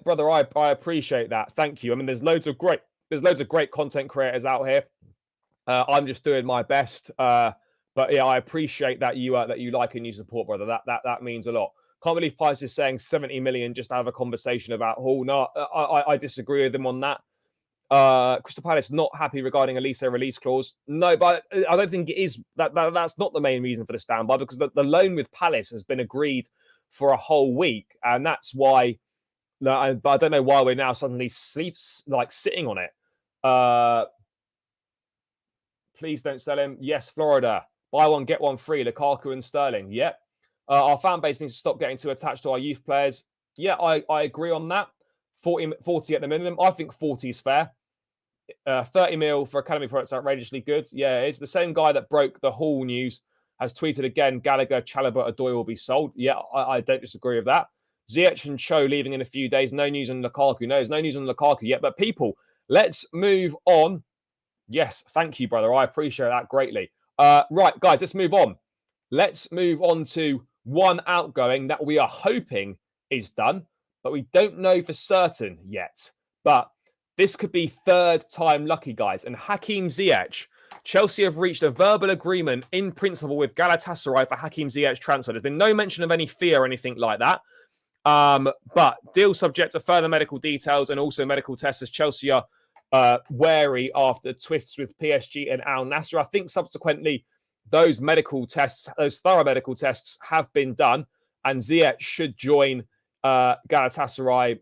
appreciate that. Thank you. I mean, there's loads of great content creators out here. I'm just doing my best. But yeah, I appreciate that you like and you support, brother. That means a lot. Can't believe Pius is saying 70 million just to have a conversation about Hall. No, I disagree with him on that. Crystal Palace not happy regarding Elise release clause. No, but I don't think it is that's not the main reason for the standby, because the loan with Palace has been agreed for a whole week, and that's why. No, I don't know why we're now suddenly sitting on it. Please don't sell him. Yes, Florida. Buy one, get one free. Lukaku and Sterling. Yep. Our fan base needs to stop getting too attached to our youth players. Yeah, I agree on that. 40 at the minimum. I think 40 is fair. 30 mil for academy products, outrageously good. Yeah, it's the same guy that broke the Hall news has tweeted again, Gallagher, Chalobah, Odoi will be sold. Yeah, I don't disagree with that. Ziyech and Cho leaving in a few days. No news on Lukaku. No, there's no news on Lukaku yet. But people, let's move on. Yes, thank you, brother. I appreciate that greatly. Right, guys, let's move on. Let's move on to one outgoing that we are hoping is done, but we don't know for certain yet. But this could be third time lucky, guys. And Hakim Ziyech, Chelsea have reached a verbal agreement in principle with Galatasaray for Hakim Ziyech transfer. There's been no mention of any fee or anything like that. But deal subject to further medical details and also medical tests, as Chelsea are wary after twists with PSG and Al Nassr. I think subsequently those medical tests, those thorough medical tests have been done, and Ziyech should join Galatasaray.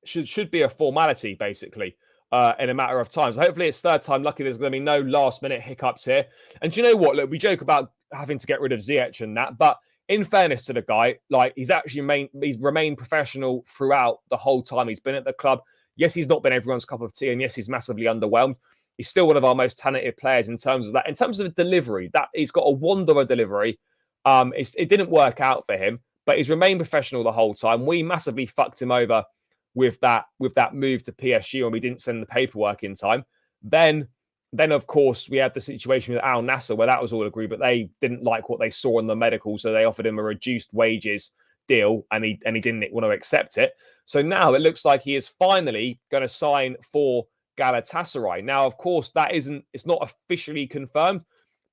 Should be a formality basically in a matter of time. So hopefully it's third time lucky. There's going to be no last minute hiccups here. And do you know what? Look, we joke about having to get rid of Ziyech and that, but in fairness to the guy, like he's remained professional throughout the whole time he's been at the club. Yes, he's not been everyone's cup of tea, and yes, he's massively underwhelmed. He's still one of our most talented players in terms of that. In terms of delivery, that he's got a wonder of delivery. It didn't work out for him, but he's remained professional the whole time. We massively fucked him over with that move to PSG when we didn't send the paperwork in time. Then of course we had the situation with Al Nassr where that was all agreed, but they didn't like what they saw in the medical, so they offered him a reduced wages deal, and he didn't want to accept it. So now it looks like he is finally going to sign for Galatasaray. Now, of course, it's not officially confirmed,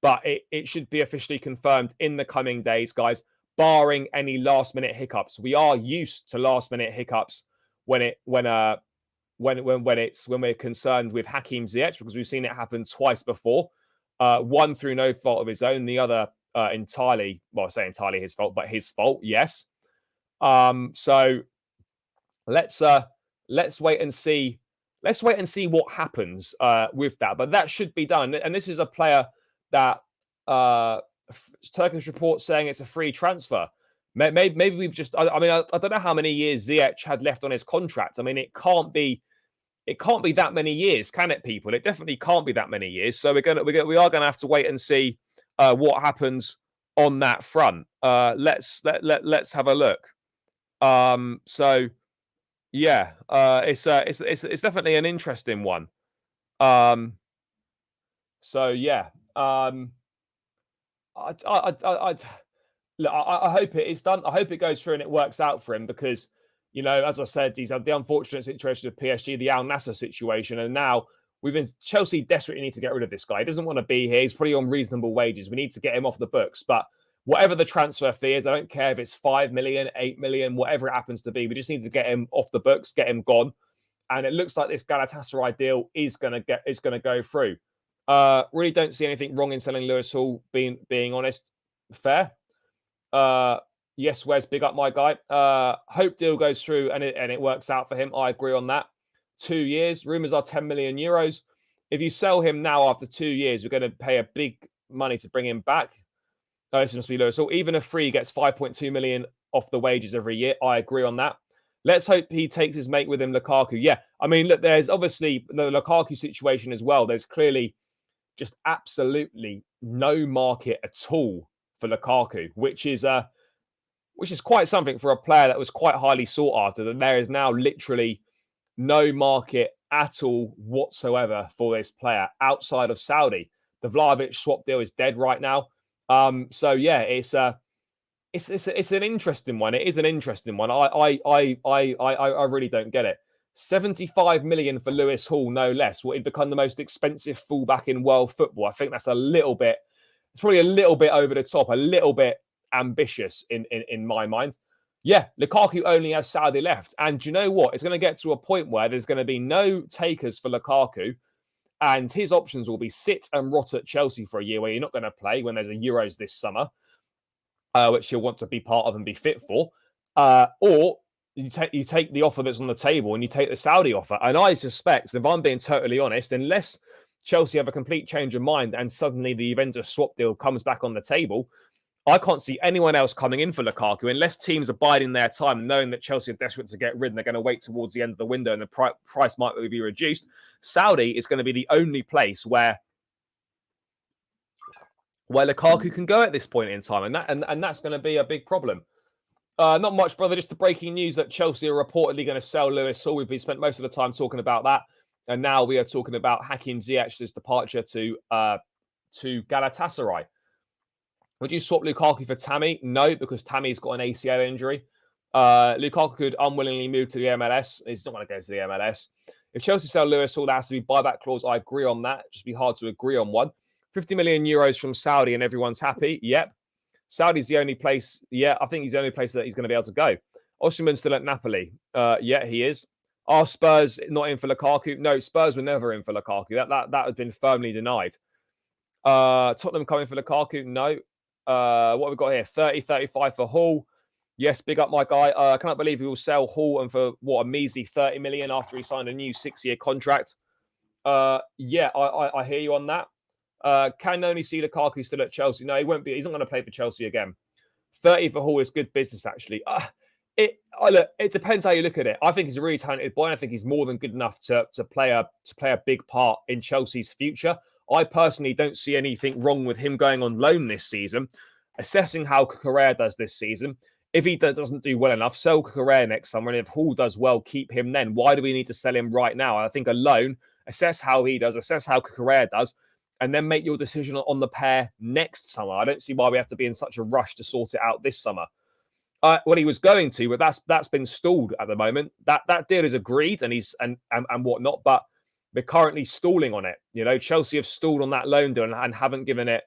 but it should be officially confirmed in the coming days, guys, barring any last minute hiccups. We are used to last minute hiccups when we're concerned with Hakim Ziyech, because we've seen it happen twice before. One through no fault of his own, the other entirely, well, I say entirely his fault, but his fault, yes. So let's wait and see. Let's wait and see what happens with that. But that should be done. And this is a player that Turkish reports saying it's a free transfer. Maybe we've just. I don't know how many years Ziyech had left on his contract. I mean, it can't be that many years, can it, people? It definitely can't be that many years. So we are gonna have to wait and see what happens on that front. Let's have a look. So yeah, it's definitely an interesting one. So yeah, I hope it is done. I hope it goes through and it works out for him, because, you know, as I said, he's had the unfortunate situation with PSG, the Al Nassr situation, and now Chelsea desperately need to get rid of this guy. He doesn't want to be here. He's probably on reasonable wages. We need to get him off the books. But whatever the transfer fee is, I don't care if it's 5 million, 8 million, whatever it happens to be. We just need to get him off the books, get him gone. And it looks like this Galatasaray deal is going to go through. Really don't see anything wrong in selling Lewis Hall, being honest. Fair. Yes, Wes, big up my guy. Hope deal goes through and it works out for him. I agree on that. 2 years. Rumours are 10 million euros. If you sell him now after 2 years, we're going to pay a big money to bring him back. Oh, this must be Lewis Hall. Even a free gets 5.2 million off the wages every year. I agree on that. Let's hope he takes his mate with him, Lukaku. Yeah, I mean, look, there's obviously the Lukaku situation as well. There's clearly just absolutely no market at all for Lukaku, which is quite something for a player that was quite highly sought after. That there is now literally no market at all whatsoever for this player outside of Saudi. The Vlahovic swap deal is dead right now. So yeah, it's an interesting one. It is an interesting one. I really don't get it. 75 million for Lewis Hall, no less. Will he become the most expensive fullback in world football? I think that's a little bit. It's probably a little bit over the top, a little bit ambitious in my mind. Yeah, Lukaku only has Saudi left, and do you know what? It's going to get to a point where there's going to be no takers for Lukaku, and his options will be sit and rot at Chelsea for a year where you're not going to play when there's a Euros this summer, which you'll want to be part of and be fit for, or you take the offer that's on the table and you take the Saudi offer. And I suspect, if I'm being totally honest, unless Chelsea have a complete change of mind and suddenly the Juventus swap deal comes back on the table, I can't see anyone else coming in for Lukaku unless teams are biding their time, knowing that Chelsea are desperate to get rid and they're going to wait towards the end of the window and the price might be reduced. Saudi is going to be the only place where Lukaku can go at this point in time, and that's going to be a big problem. Not much, brother. Just the breaking news that Chelsea are reportedly going to sell Lewis Hall. We've spent most of the time talking about that, and now we are talking about Hakim Ziyech's departure to Galatasaray. Would you swap Lukaku for Tammy? No, because Tammy's got an ACL injury. Lukaku could unwillingly move to the MLS. He's not going to go to the MLS. If Chelsea sell Lewis Hall, there has to be buyback clause. I agree on that. It'd just be hard to agree on one. 50 million euros from Saudi and everyone's happy. Yep. Saudi's the only place. Yeah, I think he's the only place that he's going to be able to go. Osimhen's still at Napoli. Yeah, he is. Are Spurs not in for Lukaku? No, Spurs were never in for Lukaku. That has been firmly denied. Tottenham coming for Lukaku? No. What have we got here? 30, 35 for Hall. Yes, big up my guy. I cannot believe he will sell Hall and for what, a measly 30 million after he signed a new 6-year contract. Yeah, I hear you on that. Can only see Lukaku still at Chelsea. No, he won't be. He's not going to play for Chelsea again. 30 for Hall is good business, actually. Look, it depends how you look at it. I think he's a really talented boy, and I think he's more than good enough to play a big part in Chelsea's future. I personally don't see anything wrong with him going on loan this season. Assessing how Cucurella does this season. If he doesn't do well enough, sell Cucurella next summer. And if Hall does well, keep him then. Why do we need to sell him right now? I think a loan, assess how he does, assess how Cucurella does, and then make your decision on the pair next summer. I don't see why we have to be in such a rush to sort it out this summer. What he was going to, but that's been stalled at the moment. That deal is agreed and whatnot, but we're currently stalling on it. You know, Chelsea have stalled on that loan deal and haven't given it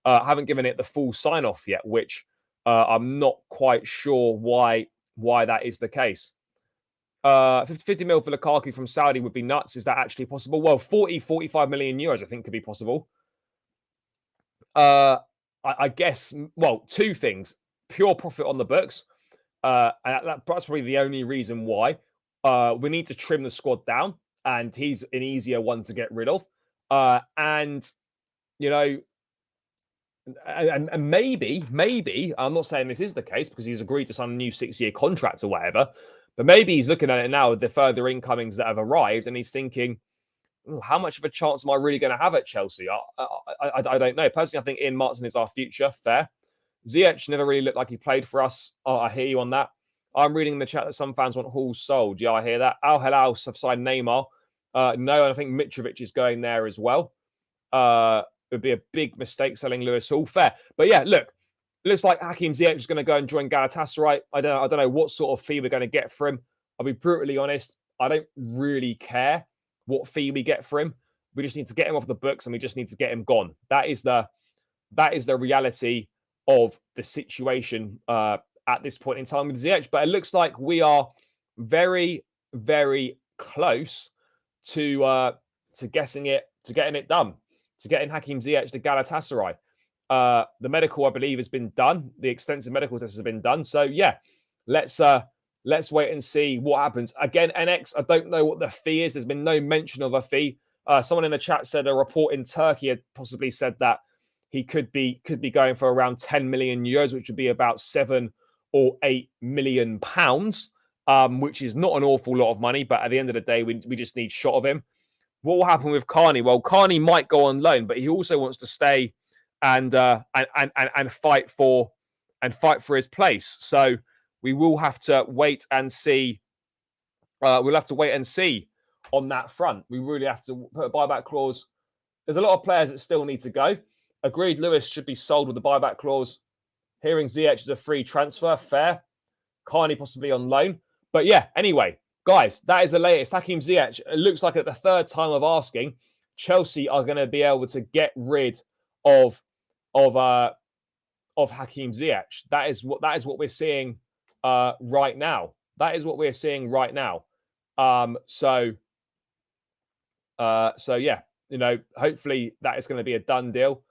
the full sign off yet, which I'm not quite sure why that is the case. 50 mil for Lukaku from Saudi would be nuts. Is that actually possible? Well, 45 million euros I think could be possible. I guess, well, two things. Pure profit on the books. And that's probably the only reason why. We need to trim the squad down, and he's an easier one to get rid of. And, you know, and maybe, I'm not saying this is the case because he's agreed to sign a new 6-year contract or whatever, but maybe he's looking at it now with the further incomings that have arrived, and he's thinking, how much of a chance am I really going to have at Chelsea? I don't know. Personally, I think Ian Martin is our future. Fair. Ziyech never really looked like he played for us. I hear you on that. I'm reading in the chat that some fans want Hall sold. Yeah, I hear that. Al Hilal have signed Neymar. No, and I think Mitrovic is going there as well. It would be a big mistake selling Lewis Hall. Fair. But yeah, look, it looks like Hakim Ziyech is going to go and join Galatasaray. I don't know what sort of fee we're going to get for him. I'll be brutally honest. I don't really care what fee we get for him. We just need to get him off the books and we just need to get him gone. That is the reality of the situation at this point in time with Ziyech. But it looks like we are very, very close to getting it done. to getting Hakim Ziyech to Galatasaray. The medical, I believe, has been done. The extensive medical test has been done. So yeah, let's wait and see what happens. Again, NX, I don't know what the fee is. There's been no mention of a fee. Someone in the chat said a report in Turkey had possibly said that he could be going for around 10 million euros, which would be about 7 or 8 million pounds, which is not an awful lot of money. But at the end of the day, we just need shot of him. What will happen with Carney? Well, Carney might go on loan, but he also wants to stay and fight for his place. So we will have to wait and see. We'll have to wait and see on that front. We really have to put a buyback clause. There's a lot of players that still need to go. Agreed, Lewis should be sold with the buyback clause. Hearing Ziyech is a free transfer, fair. Carney possibly on loan. But yeah, anyway, guys, that is the latest. Hakim Ziyech, it looks like at the third time of asking, Chelsea are going to be able to get rid of Hakim Ziyech. That is what we're seeing right now. That is what we're seeing right now. So yeah, hopefully that is going to be a done deal.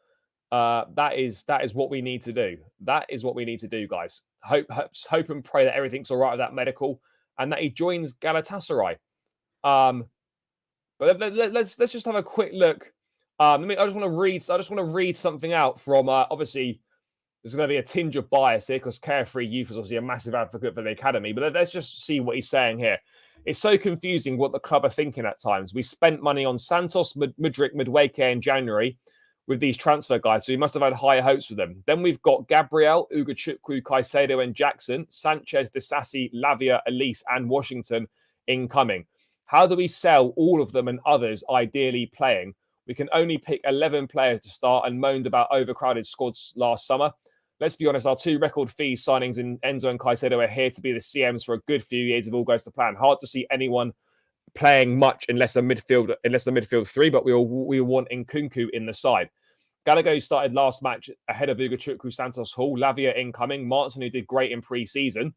That is what we need to do. That is what we need to do, guys. Hope and pray that everything's all right with that medical and that he joins Galatasaray. But let's just have a quick look. I just want to read something out from obviously there's going to be a tinge of bias here because Carefree Youth is obviously a massive advocate for the academy. But let's just see what he's saying here. It's so confusing what the club are thinking at times. We spent money on Santos, Mudryk, Madueke in January with these transfer guys, so we must have had higher hopes for them. Then we've got Gabriel, Ugachukwu, Caicedo and Jackson, Sanchez, Disasi, Lavia, Elise and Washington incoming. How do we sell all of them and others ideally playing? We can only pick 11 players to start and moaned about overcrowded squads last summer. Let's be honest, our two record fee signings in Enzo and Caicedo are here to be the CMs for a good few years if all goes to plan. Hard to see anyone playing much unless a midfield three, but we want Nkunku in the side. Gallagher started last match ahead of Ugachukwu, Santos Hall, Lavia incoming, Martin, who did great in pre-season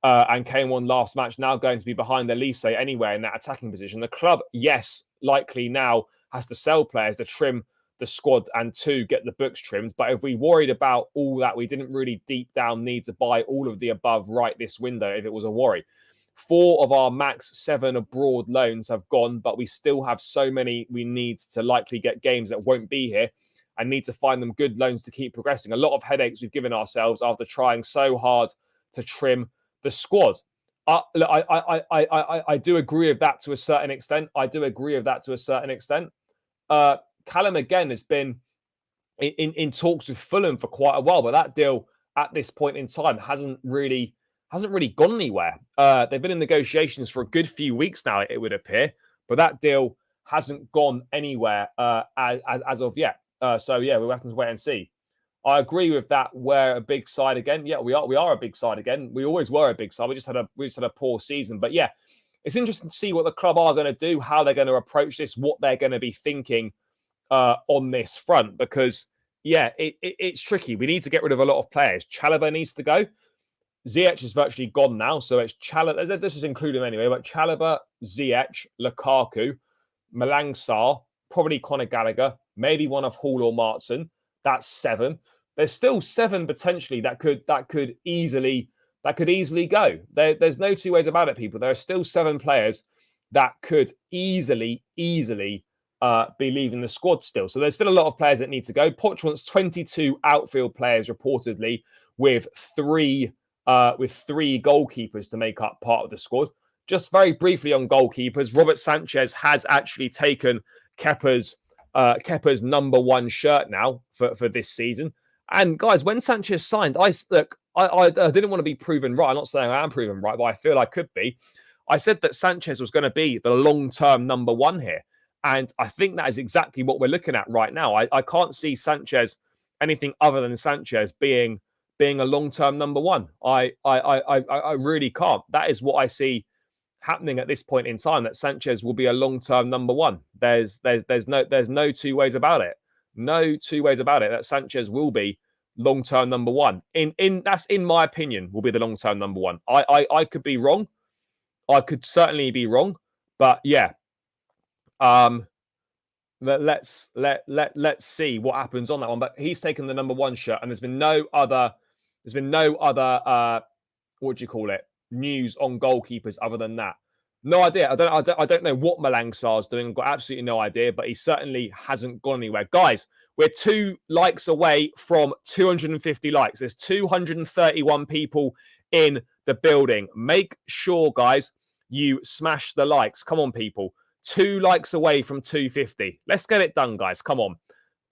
and came on last match, now going to be behind Elise anywhere in that attacking position. The club, yes, likely now has to sell players to trim the squad and to get the books trimmed. But if we worried about all that, we didn't really deep down need to buy all of the above right this window if it was a worry. 4 of our max 7 abroad loans have gone, but we still have so many we need to likely get games that won't be here and need to find them good loans to keep progressing. A lot of headaches we've given ourselves after trying so hard to trim the squad. I do agree with that to a certain extent. Callum, again, has been in talks with Fulham for quite a while, but that deal at this point in time hasn't really gone anywhere. They've been in negotiations for a good few weeks now, it would appear, but that deal hasn't gone anywhere as of yet. So yeah, we'll have to wait and see. I agree with that. We're a big side again. Yeah, we are a big side again. We always were a big side. We just had a poor season. But yeah, it's interesting to see what the club are going to do, how they're going to approach this, what they're going to be thinking on this front. Because yeah, it's tricky. We need to get rid of a lot of players. Chalobah needs to go. Ziyech is virtually gone now, so it's Chalobah. This is including him anyway. But Chalobah, Ziyech, Lukaku, Malang Sarr, probably Conor Gallagher, maybe one of Hall or Martin. That's 7. There's still 7 potentially that could easily go. There's no two ways about it, people. There are still 7 players that could easily be leaving the squad still. So there's still a lot of players that need to go. Poch wants 22 outfield players reportedly with 3 goalkeepers to make up part of the squad. Just very briefly on goalkeepers, Robert Sanchez has actually taken Kepa's number 1 shirt now for this season. And guys, when Sanchez signed, I didn't want to be proven right. I'm not saying I am proven right, but I feel I could be. I said that Sanchez was going to be the long-term number 1 here. And I think that is exactly what we're looking at right now. I can't see Sanchez, anything other than Sanchez being a long-term number 1. I really can't. That is what I see happening at this point in time, that Sanchez will be a long-term number 1. There's no two ways about it. No two ways about it that Sanchez will be long-term number 1. That's in my opinion, will be the long-term number 1. I could be wrong. I could certainly be wrong. But yeah. let's see what happens on that one. But he's taken the number 1 shirt, and there's been no other what do you call it, news on goalkeepers other than that. No idea. I don't know what Malang Sarr's doing. I've got absolutely no idea, but he certainly hasn't gone anywhere. Guys, we're 2 likes away from 250 likes. There's 231 people in the building. Make sure, guys, you smash the likes. Come on, people. 2 likes away from 250. Let's get it done, guys. Come on.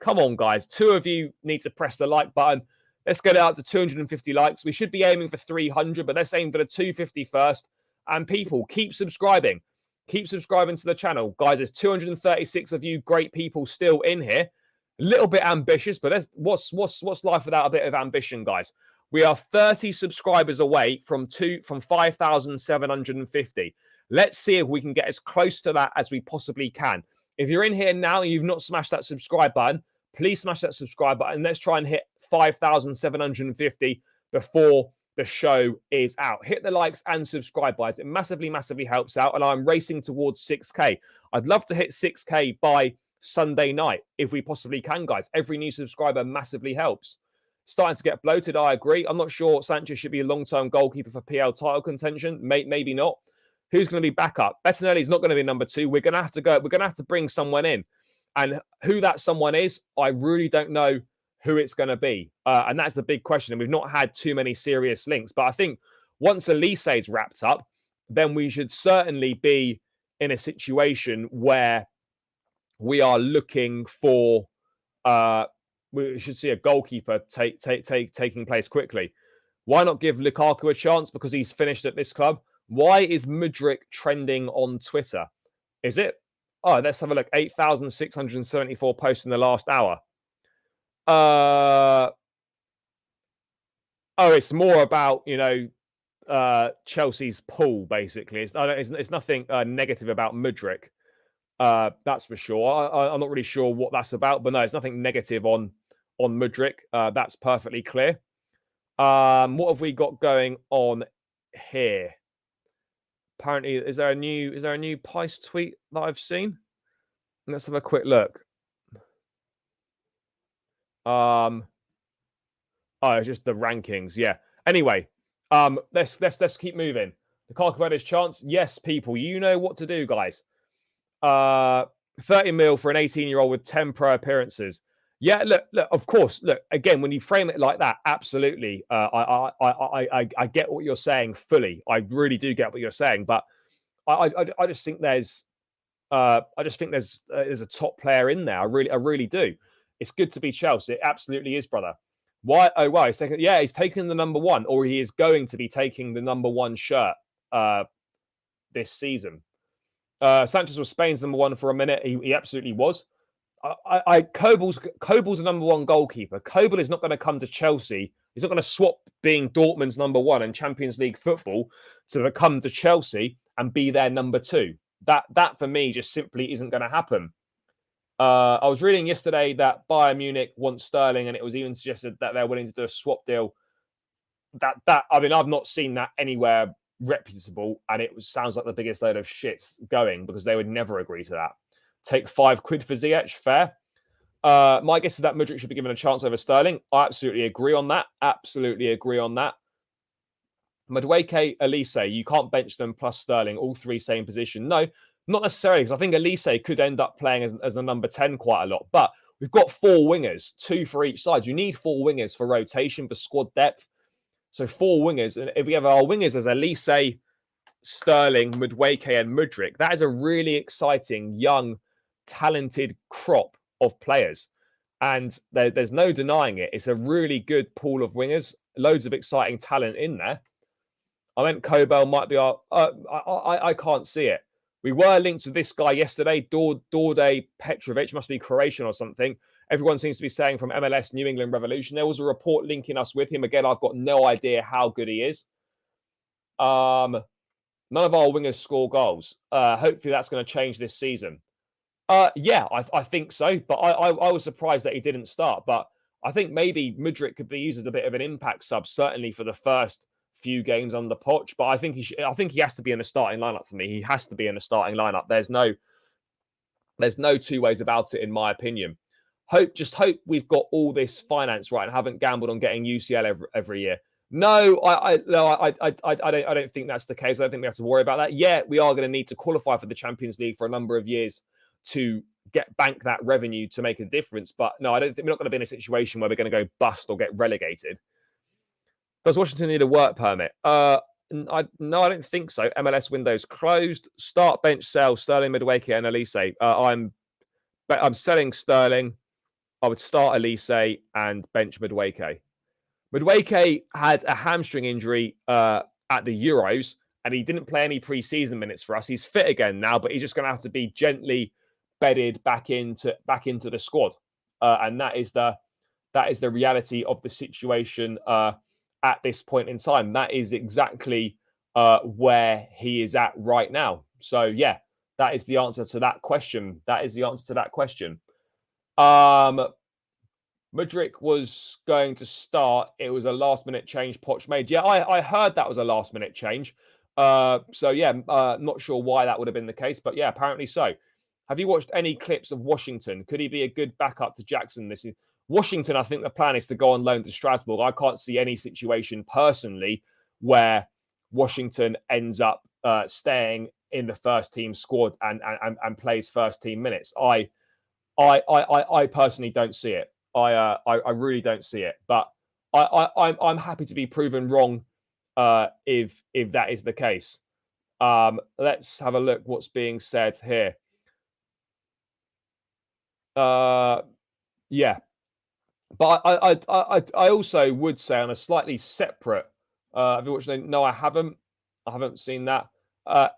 Come on, guys. 2 of you need to press the like button. Let's get it out to 250 likes. We should be aiming for 300, but let's aim for the 250 first. And people, keep subscribing. Keep subscribing to the channel. Guys, there's 236 of you great people still in here. A little bit ambitious, but what's life without a bit of ambition, guys? We are 30 subscribers away from 5,750. Let's see if we can get as close to that as we possibly can. If you're in here now and you've not smashed that subscribe button, please smash that subscribe button. Let's try and hit 5,750 before the show is out. Hit the likes and subscribe, guys. It massively, massively helps out. And I'm racing towards 6K. I'd love to hit 6K by Sunday night if we possibly can, guys. Every new subscriber massively helps. Starting to get bloated, I agree. I'm not sure Sanchez should be a long-term goalkeeper for PL title contention. Maybe not. Who's going to be backup? Bettinelli's not going to be number 2. We're going to have to go. We're going to have to bring someone in. And who that someone is, I really don't know who it's going to be. And that's the big question. And we've not had too many serious links. But I think once Elise's wrapped up, then we should certainly be in a situation where we are looking for, we should see a goalkeeper taking place quickly. Why not give Lukaku a chance? Because he's finished at this club. Why is Mudryk trending on Twitter? Is it? Oh, let's have a look. 8,674 posts in the last hour. Oh, it's more about, Chelsea's pool, basically. It's nothing negative about Mudryk. That's for sure. I'm not really sure what that's about, but no, it's nothing negative on Mudryk. That's perfectly clear. What have we got going on here? Apparently, is there a new Pice tweet that I've seen? Let's have a quick look. Oh, it's just the rankings. Yeah. Anyway, let's keep moving. Lukaku had his chance. Yes, people, you know what to do, guys. 30 mil for an 18-year-old with 10 pro appearances. Yeah, look, of course, look, again, when you frame it like that, absolutely. I get what you're saying fully. I really do get what you're saying, but I just think there's there's a top player in there. I really do. It's good to be Chelsea. It absolutely is, brother. Why? Oh, wow. He's taking the number 1, or he is going to be taking the number 1 shirt this season. Sanchez was Spain's number 1 for a minute. He absolutely was. Kobel's a number 1 goalkeeper. Kobel is not going to come to Chelsea. He's not going to swap being Dortmund's number 1 in Champions League football to come to Chelsea and be their number 2. That for me just simply isn't going to happen. I was reading yesterday that Bayern Munich wants Sterling, and it was even suggested that they're willing to do a swap deal. I mean, I've not seen that anywhere reputable, and sounds like the biggest load of shit going, because they would never agree to that. Take £5 for Ziyech, fair. My guess is that Mudryk should be given a chance over Sterling. I absolutely agree on that. Absolutely agree on that. Madueke, Elise, you can't bench them plus Sterling, all 3 same position. No, not necessarily, because I think Elise could end up playing as the number 10 quite a lot. But we've got 4 wingers, 2 for each side. You need 4 wingers for rotation, for squad depth. So 4 wingers. And if we have our wingers as Elise, Sterling, Madueke, and Mudryk, that is a really exciting, young, talented crop of players. And there's no denying it. It's a really good pool of wingers. Loads of exciting talent in there. I meant Kobel might be our... I can't see it. We were linked with this guy yesterday, Dorde Petrovic, must be Croatian or something. Everyone seems to be saying from MLS New England Revolution. There was a report linking us with him. Again, I've got no idea how good he is. None of our wingers score goals. Hopefully that's going to change this season. Yeah, I think so. But I was surprised that he didn't start. But I think maybe Mudryk could be used as a bit of an impact sub, certainly for the first few games on the Poch. But I think he has to be in the starting lineup for me. He has to be in the starting lineup. There's no There's no two ways about it, in my opinion. Just hope we've got all this finance right and haven't gambled on getting UCL every year. No, I don't think that's the case. I don't think we have to worry about that. Yeah, we are going to need to qualify for the Champions League for a number of years to bank that revenue to make a difference. But no, I don't think we're not going to be in a situation where we're going to go bust or get relegated. Does Washington need a work permit? No, I don't think so. MLS windows closed. Start, bench, sell Sterling, Madueke, and Elise. I'm selling Sterling. I would start Elise and bench Madueke. Madueke had a hamstring injury at the Euros, and he didn't play any preseason minutes for us. He's fit again now, but he's just going to have to be gently bedded back into the squad, and that is the reality of the situation at this point in time. That is exactly where he is at right now. So yeah, that is the answer to that question. Mudryk was going to start. It was a last-minute change Poch made. Yeah, I heard that was a last-minute change. So yeah, not sure why that would have been the case, but yeah, apparently so. Have you watched any clips of Washington? Could he be a good backup to Jackson this is Washington? I think the plan is to go on loan to Strasbourg. I can't see any situation personally where Washington ends up staying in the first team squad and plays first team minutes. I personally don't see it. I really don't see it. But I'm happy to be proven wrong if that is the case. Let's have a look what's being said here. Yeah. But I also would say on a slightly separate have you watched it? No, I haven't seen that.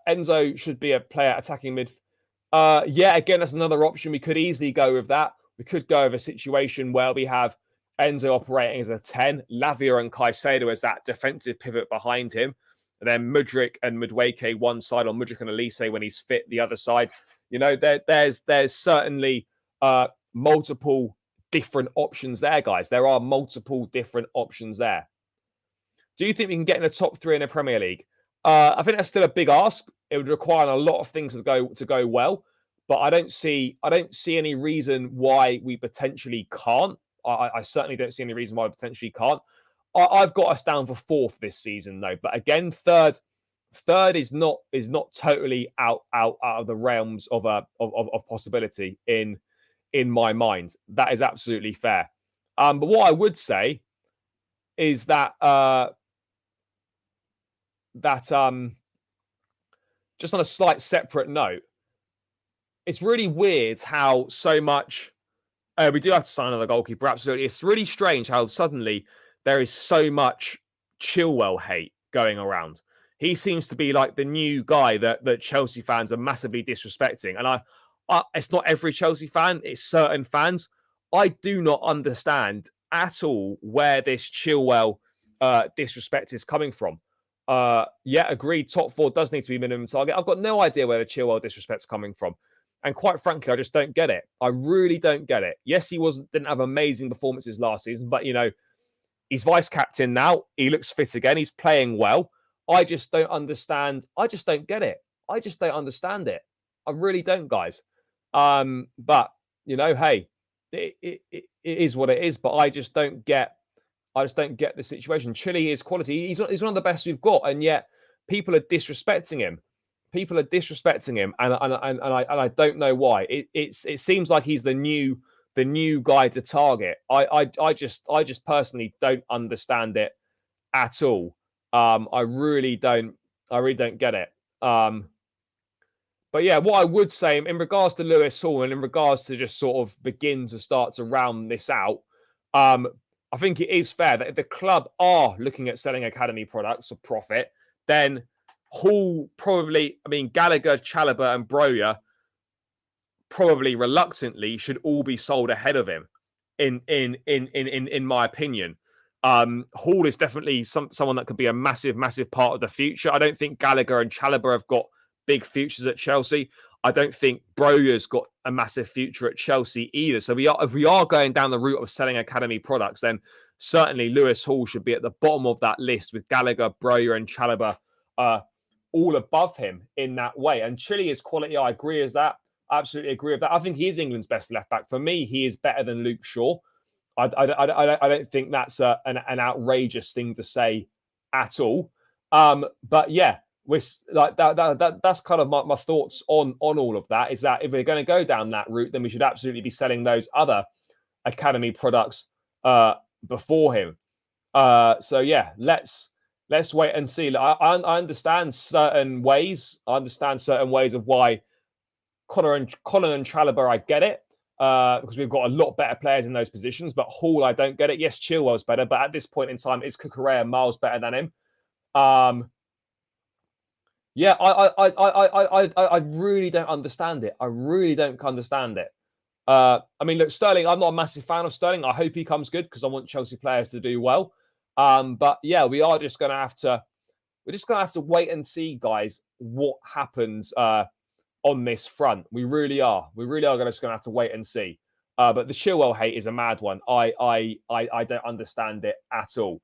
Enzo should be a player attacking mid. Yeah, again, that's another option. We could easily go with that. We could go with a situation where we have Enzo operating as a 10, Lavia and Caicedo as that defensive pivot behind him, and then Mudryk and Madueke one side, or Mudryk and Elise when he's fit the other side. You know, there's certainly multiple different options there, guys. There are multiple different options there. Do you think we can get in the top 3 in the Premier League? I think that's still a big ask. It would require a lot of things to go well, but I don't see any reason why we potentially can't. I certainly don't see any reason why we potentially can't. I've got us down for 4th this season, though. But again, third is not totally out of the realms of possibility in my mind. That is absolutely fair. But what I would say is that just on a slight separate note, it's really weird how so much we do have to sign another goalkeeper. Absolutely, it's really strange how suddenly there is so much Chilwell hate going around. He seems to be like the new guy that Chelsea fans are massively disrespecting, and it's not every Chelsea fan; it's certain fans. I do not understand at all where this Chilwell disrespect is coming from. Yeah, agreed. Top 4 does need to be minimum target. I've got no idea where the Chilwell disrespect's coming from. And quite frankly, I just don't get it. I really don't get it. Yes, he didn't have amazing performances last season, but, you know, he's vice captain now. He looks fit again. He's playing well. I just don't understand. I just don't get it. I just don't understand it. I really don't, guys. But, you know, hey, it is what it is. But I just don't get the situation. Chile is quality. He's one of the best we've got, and yet people are disrespecting him. People are disrespecting him, and I don't know why. It seems like he's the new guy to target. I just personally don't understand it at all. I really don't get it. But yeah, what I would say in regards to Lewis Hall and in regards to just sort of start to round this out, I think it is fair that if the club are looking at selling academy products for profit, then Hall probably, I mean, Gallagher, Chalobah, and Broja probably reluctantly should all be sold ahead of him. In my opinion, Hall is definitely someone that could be a massive part of the future. I don't think Gallagher and Chalobah have got big futures at Chelsea. I don't think Broja's got a massive future at Chelsea either. So if we are going down the route of selling academy products, then certainly Lewis Hall should be at the bottom of that list with Gallagher, Broja, and Chalobah all above him in that way. And Chile is quality. I agree as that. Absolutely agree with that. I think he is England's best left back. For me, he is better than Luke Shaw. I don't think that's an outrageous thing to say at all. But yeah, we're like that's kind of my thoughts on all of that. Is that if we're going to go down that route, then we should absolutely be selling those other academy products before him. So yeah, let's wait and see. I understand certain ways. I understand certain ways of why Colin and Chalobah, I get it. Because we've got a lot better players in those positions. But Hall, I don't get it. Yes, Chilwell's better, but at this point in time, is Cucurella miles better than him? Yeah, I really don't understand it. I really don't understand it. I mean, look, Sterling, I'm not a massive fan of Sterling. I hope he comes good because I want Chelsea players to do well. But yeah, we're just going to have to wait and see, guys, what happens on this front. We really are. We really are just going to have to wait and see. But the Chilwell hate is a mad one. I don't understand it at all.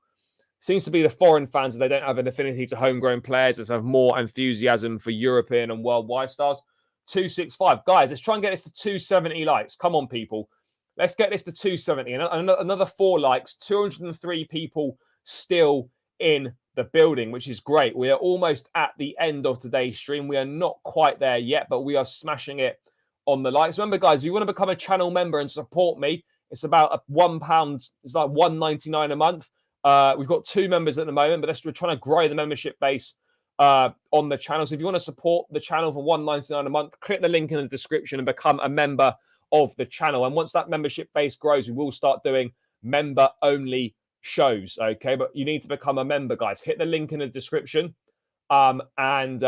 Seems to be the foreign fans that they don't have an affinity to homegrown players. They have more enthusiasm for European and worldwide stars. 265. Guys, let's try and get this to 270 likes. Come on, people. Let's get this to 270. Another 4 likes. 203 people still in the building, which is great. We are almost at the end of today's stream. We are not quite there yet, but we are smashing it on the likes. Remember, guys, if you want to become a channel member and support me, it's about £1. It's like $1.99 a month. We've got 2 members at the moment, but we're trying to grow the membership base on the channel. So if you want to support the channel for $1.99 a month, click the link in the description and become a member of the channel. And once that membership base grows, we will start doing member-only shows, okay? But you need to become a member, guys. Hit the link in the description and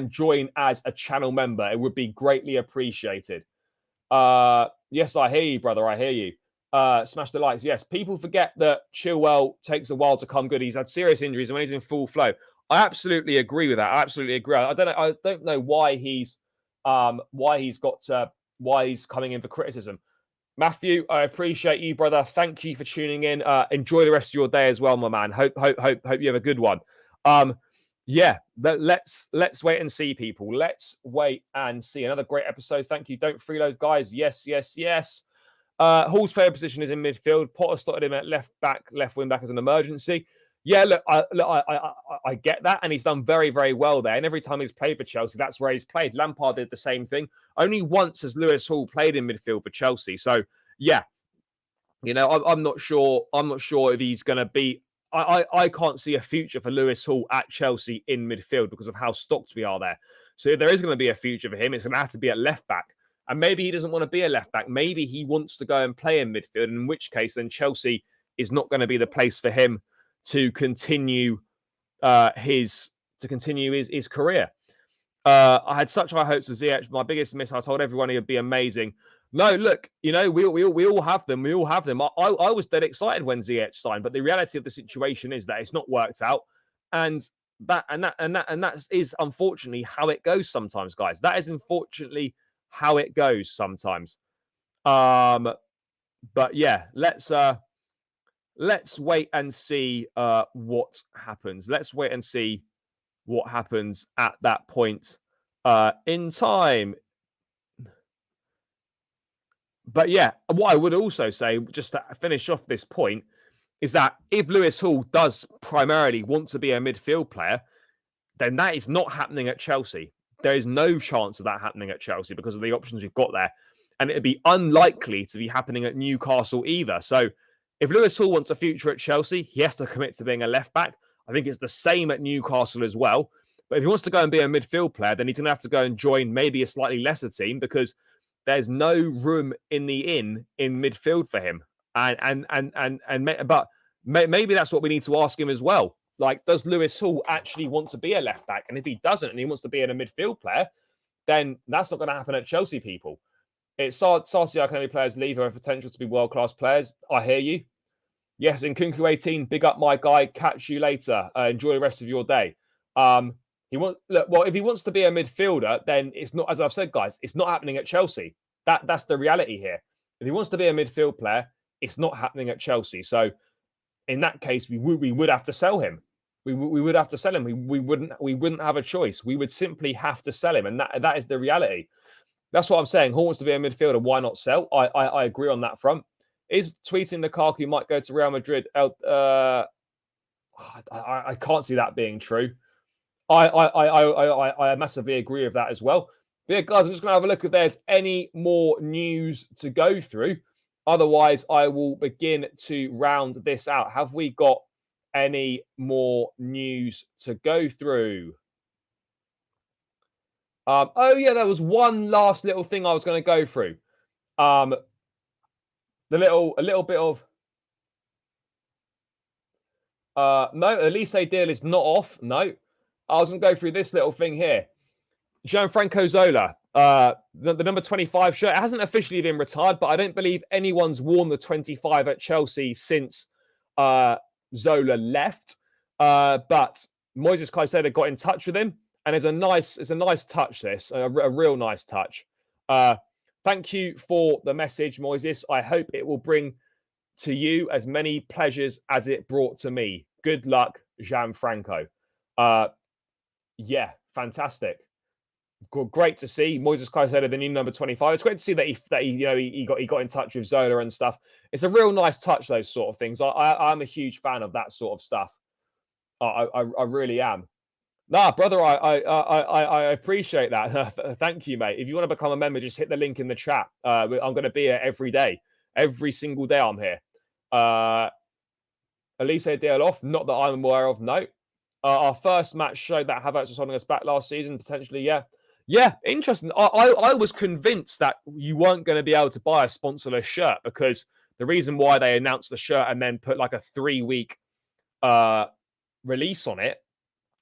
join as a channel member. It would be greatly appreciated. Yes, I hear you, brother. I hear you. Smash the likes. Yes, people forget that Chilwell takes a while to come good. He's had serious injuries, and when he's in full flow, I absolutely agree with that. I absolutely agree. I don't know why he's coming in for criticism. Matthew, I appreciate you, brother. Thank you for tuning in. Enjoy the rest of your day as well, my man. Hope you have a good one. Yeah, let's wait and see, people. Let's wait and see. Another great episode. Thank you. Don't freeload, guys. Yes. Hall's favourite position is in midfield. Potter started him at left back, left wing back as an emergency. Yeah, look, I get that, and he's done very, very well there. And every time he's played for Chelsea, that's where he's played. Lampard did the same thing. Only once has Lewis Hall played in midfield for Chelsea. So yeah, you know, I'm not sure. I'm not sure if he's going to be. I can't see a future for Lewis Hall at Chelsea in midfield because of how stocked we are there. So if there is going to be a future for him, it's going to have to be at left back. And maybe he doesn't want to be a left back. Maybe he wants to go and play in midfield, in which case then Chelsea is not going to be the place for him to continue his career. I had such high hopes of Ziyech. My biggest miss, I told everyone he would be amazing. No, look, you know, we all have them. We all have them. I was dead excited when Ziyech signed, but the reality of the situation is that it's not worked out, and that is unfortunately how it goes sometimes, guys. That is unfortunately how it goes sometimes. But yeah, let's wait and see what happens. Let's wait and see what happens at that point in time. But yeah, what I would also say, just to finish off this point, is that if Lewis Hall does primarily want to be a midfield player, then that is not happening at Chelsea. There is no chance of that happening at Chelsea because of the options we've got there. And it'd be unlikely to be happening at Newcastle either. So if Lewis Hall wants a future at Chelsea, he has to commit to being a left back. I think it's the same at Newcastle as well. But if he wants to go and be a midfield player, then he's going to have to go and join maybe a slightly lesser team because there's no room in midfield for him. But maybe that's what we need to ask him as well. Like, does Lewis Hall actually want to be a left back? And if he doesn't and he wants to be a midfield player, then that's not going to happen at Chelsea, people. It's Sarsi Academy players leave have potential to be world-class players. I hear you. Yes, in Kunku 18, big up my guy. Catch you later. Enjoy the rest of your day. If he wants to be a midfielder, then it's not, as I've said, guys, it's not happening at Chelsea. That's the reality here. If he wants to be a midfield player, it's not happening at Chelsea. So in that case, we would have to sell him. We would have to sell him. We wouldn't have a choice. We would simply have to sell him, and that is the reality. That's what I'm saying. Who wants to be a midfielder? Why not sell? I agree on that front. Is tweeting Lukaku might go to Real Madrid? I can't see that being true. I massively agree with that as well. But yeah, guys, I'm just going to have a look if there's any more news to go through. Otherwise, I will begin to round this out. Have we got any more news to go through? Oh yeah, there was one last little thing I was going to go through. A little bit of no, Elise deal is not off. No, I was going to go through this little thing here. Gianfranco Zola, the number 25 shirt. It hasn't officially been retired, but I don't believe anyone's worn the 25 at Chelsea since Zola left. But Moises Caicedo got in touch with him, and it's a nice touch. This a real nice touch. Thank you for the message, Moises. I hope it will bring to you as many pleasures as it brought to me. Good luck, Gianfranco. Yeah, fantastic. Great to see Moises Caicedo, the new number 25. It's great to see that he got in touch with Zola and stuff. It's a real nice touch, those sort of things. I'm a huge fan of that sort of stuff. I really am. Nah, brother, I appreciate that. Thank you, mate. If you want to become a member, just hit the link in the chat. I'm going to be here every day. Every single day I'm here. Elise deal off, not that I'm aware of, no. Our first match showed that Havertz was holding us back last season, potentially, yeah. Yeah, interesting. I was convinced that you weren't going to be able to buy a sponsorless shirt because the reason why they announced the shirt and then put like a 3-week release on it,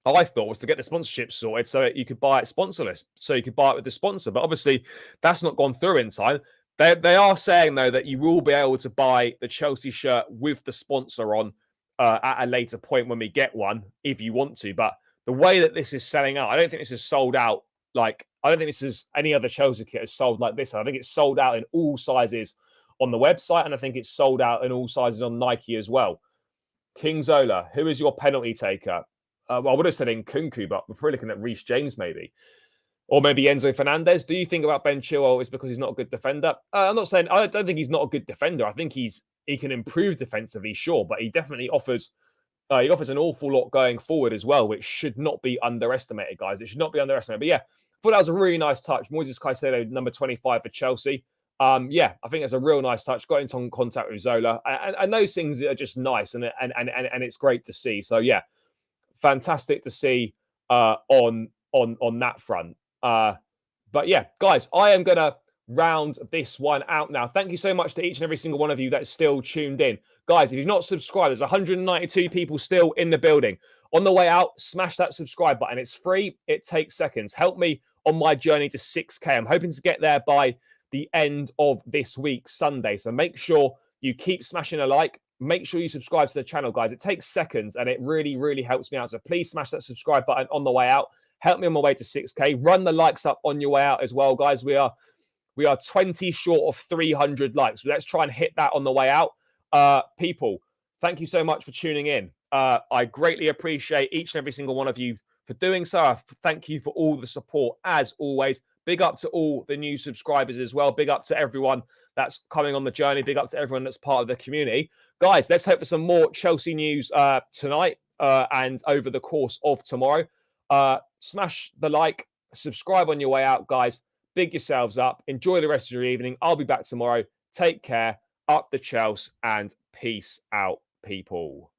I thought was to get the sponsorship sorted so you could buy it sponsorless, so you could buy it with the sponsor. But obviously, that's not gone through in time. They are saying, though, that you will be able to buy the Chelsea shirt with the sponsor on at a later point when we get one, if you want to. But the way that this is selling out, I don't think this is sold out. Like, I don't think this is any other Chelsea kit is sold like this. I think it's sold out in all sizes on the website, and I think it's sold out in all sizes on Nike as well. King Zola, who is your penalty taker? Well, I would have said Nkunku, but we're probably looking at Reece James maybe. Or maybe Enzo Fernandez. Do you think about Ben Chilwell is because he's not a good defender? I'm not saying, I don't think he's not a good defender. I think he can improve defensively, sure, but he definitely offers an awful lot going forward as well, which should not be underestimated, guys. It should not be underestimated. But yeah, I thought that was a really nice touch. Moises Caicedo, number 25 for Chelsea. Yeah, I think it's a real nice touch. Got into contact with Zola, and those things are just nice, and it's great to see. So yeah, fantastic to see on that front. But yeah, guys, I am gonna round this one out now. Thank you so much to each and every single one of you that's still tuned in. Guys, if you've not subscribed, there's 192 people still in the building. On the way out, smash that subscribe button. It's free. It takes seconds. Help me on my journey to 6K. I'm hoping to get there by the end of this week, Sunday. So make sure you keep smashing a like. Make sure you subscribe to the channel, guys. It takes seconds and it really, really helps me out. So please smash that subscribe button on the way out. Help me on my way to 6K. Run the likes up on your way out as well, guys. We are 20 short of 300 likes. So let's try and hit that on the way out. People, thank you so much for tuning in. I greatly appreciate each and every single one of you for doing so. Thank you for all the support, as always. Big up to all the new subscribers as well. Big up to everyone that's coming on the journey. Big up to everyone that's part of the community. Guys, let's hope for some more Chelsea news tonight and over the course of tomorrow. Smash the like, subscribe on your way out, guys. Big yourselves up. Enjoy the rest of your evening. I'll be back tomorrow. Take care. Up the Chelsea and peace out, people.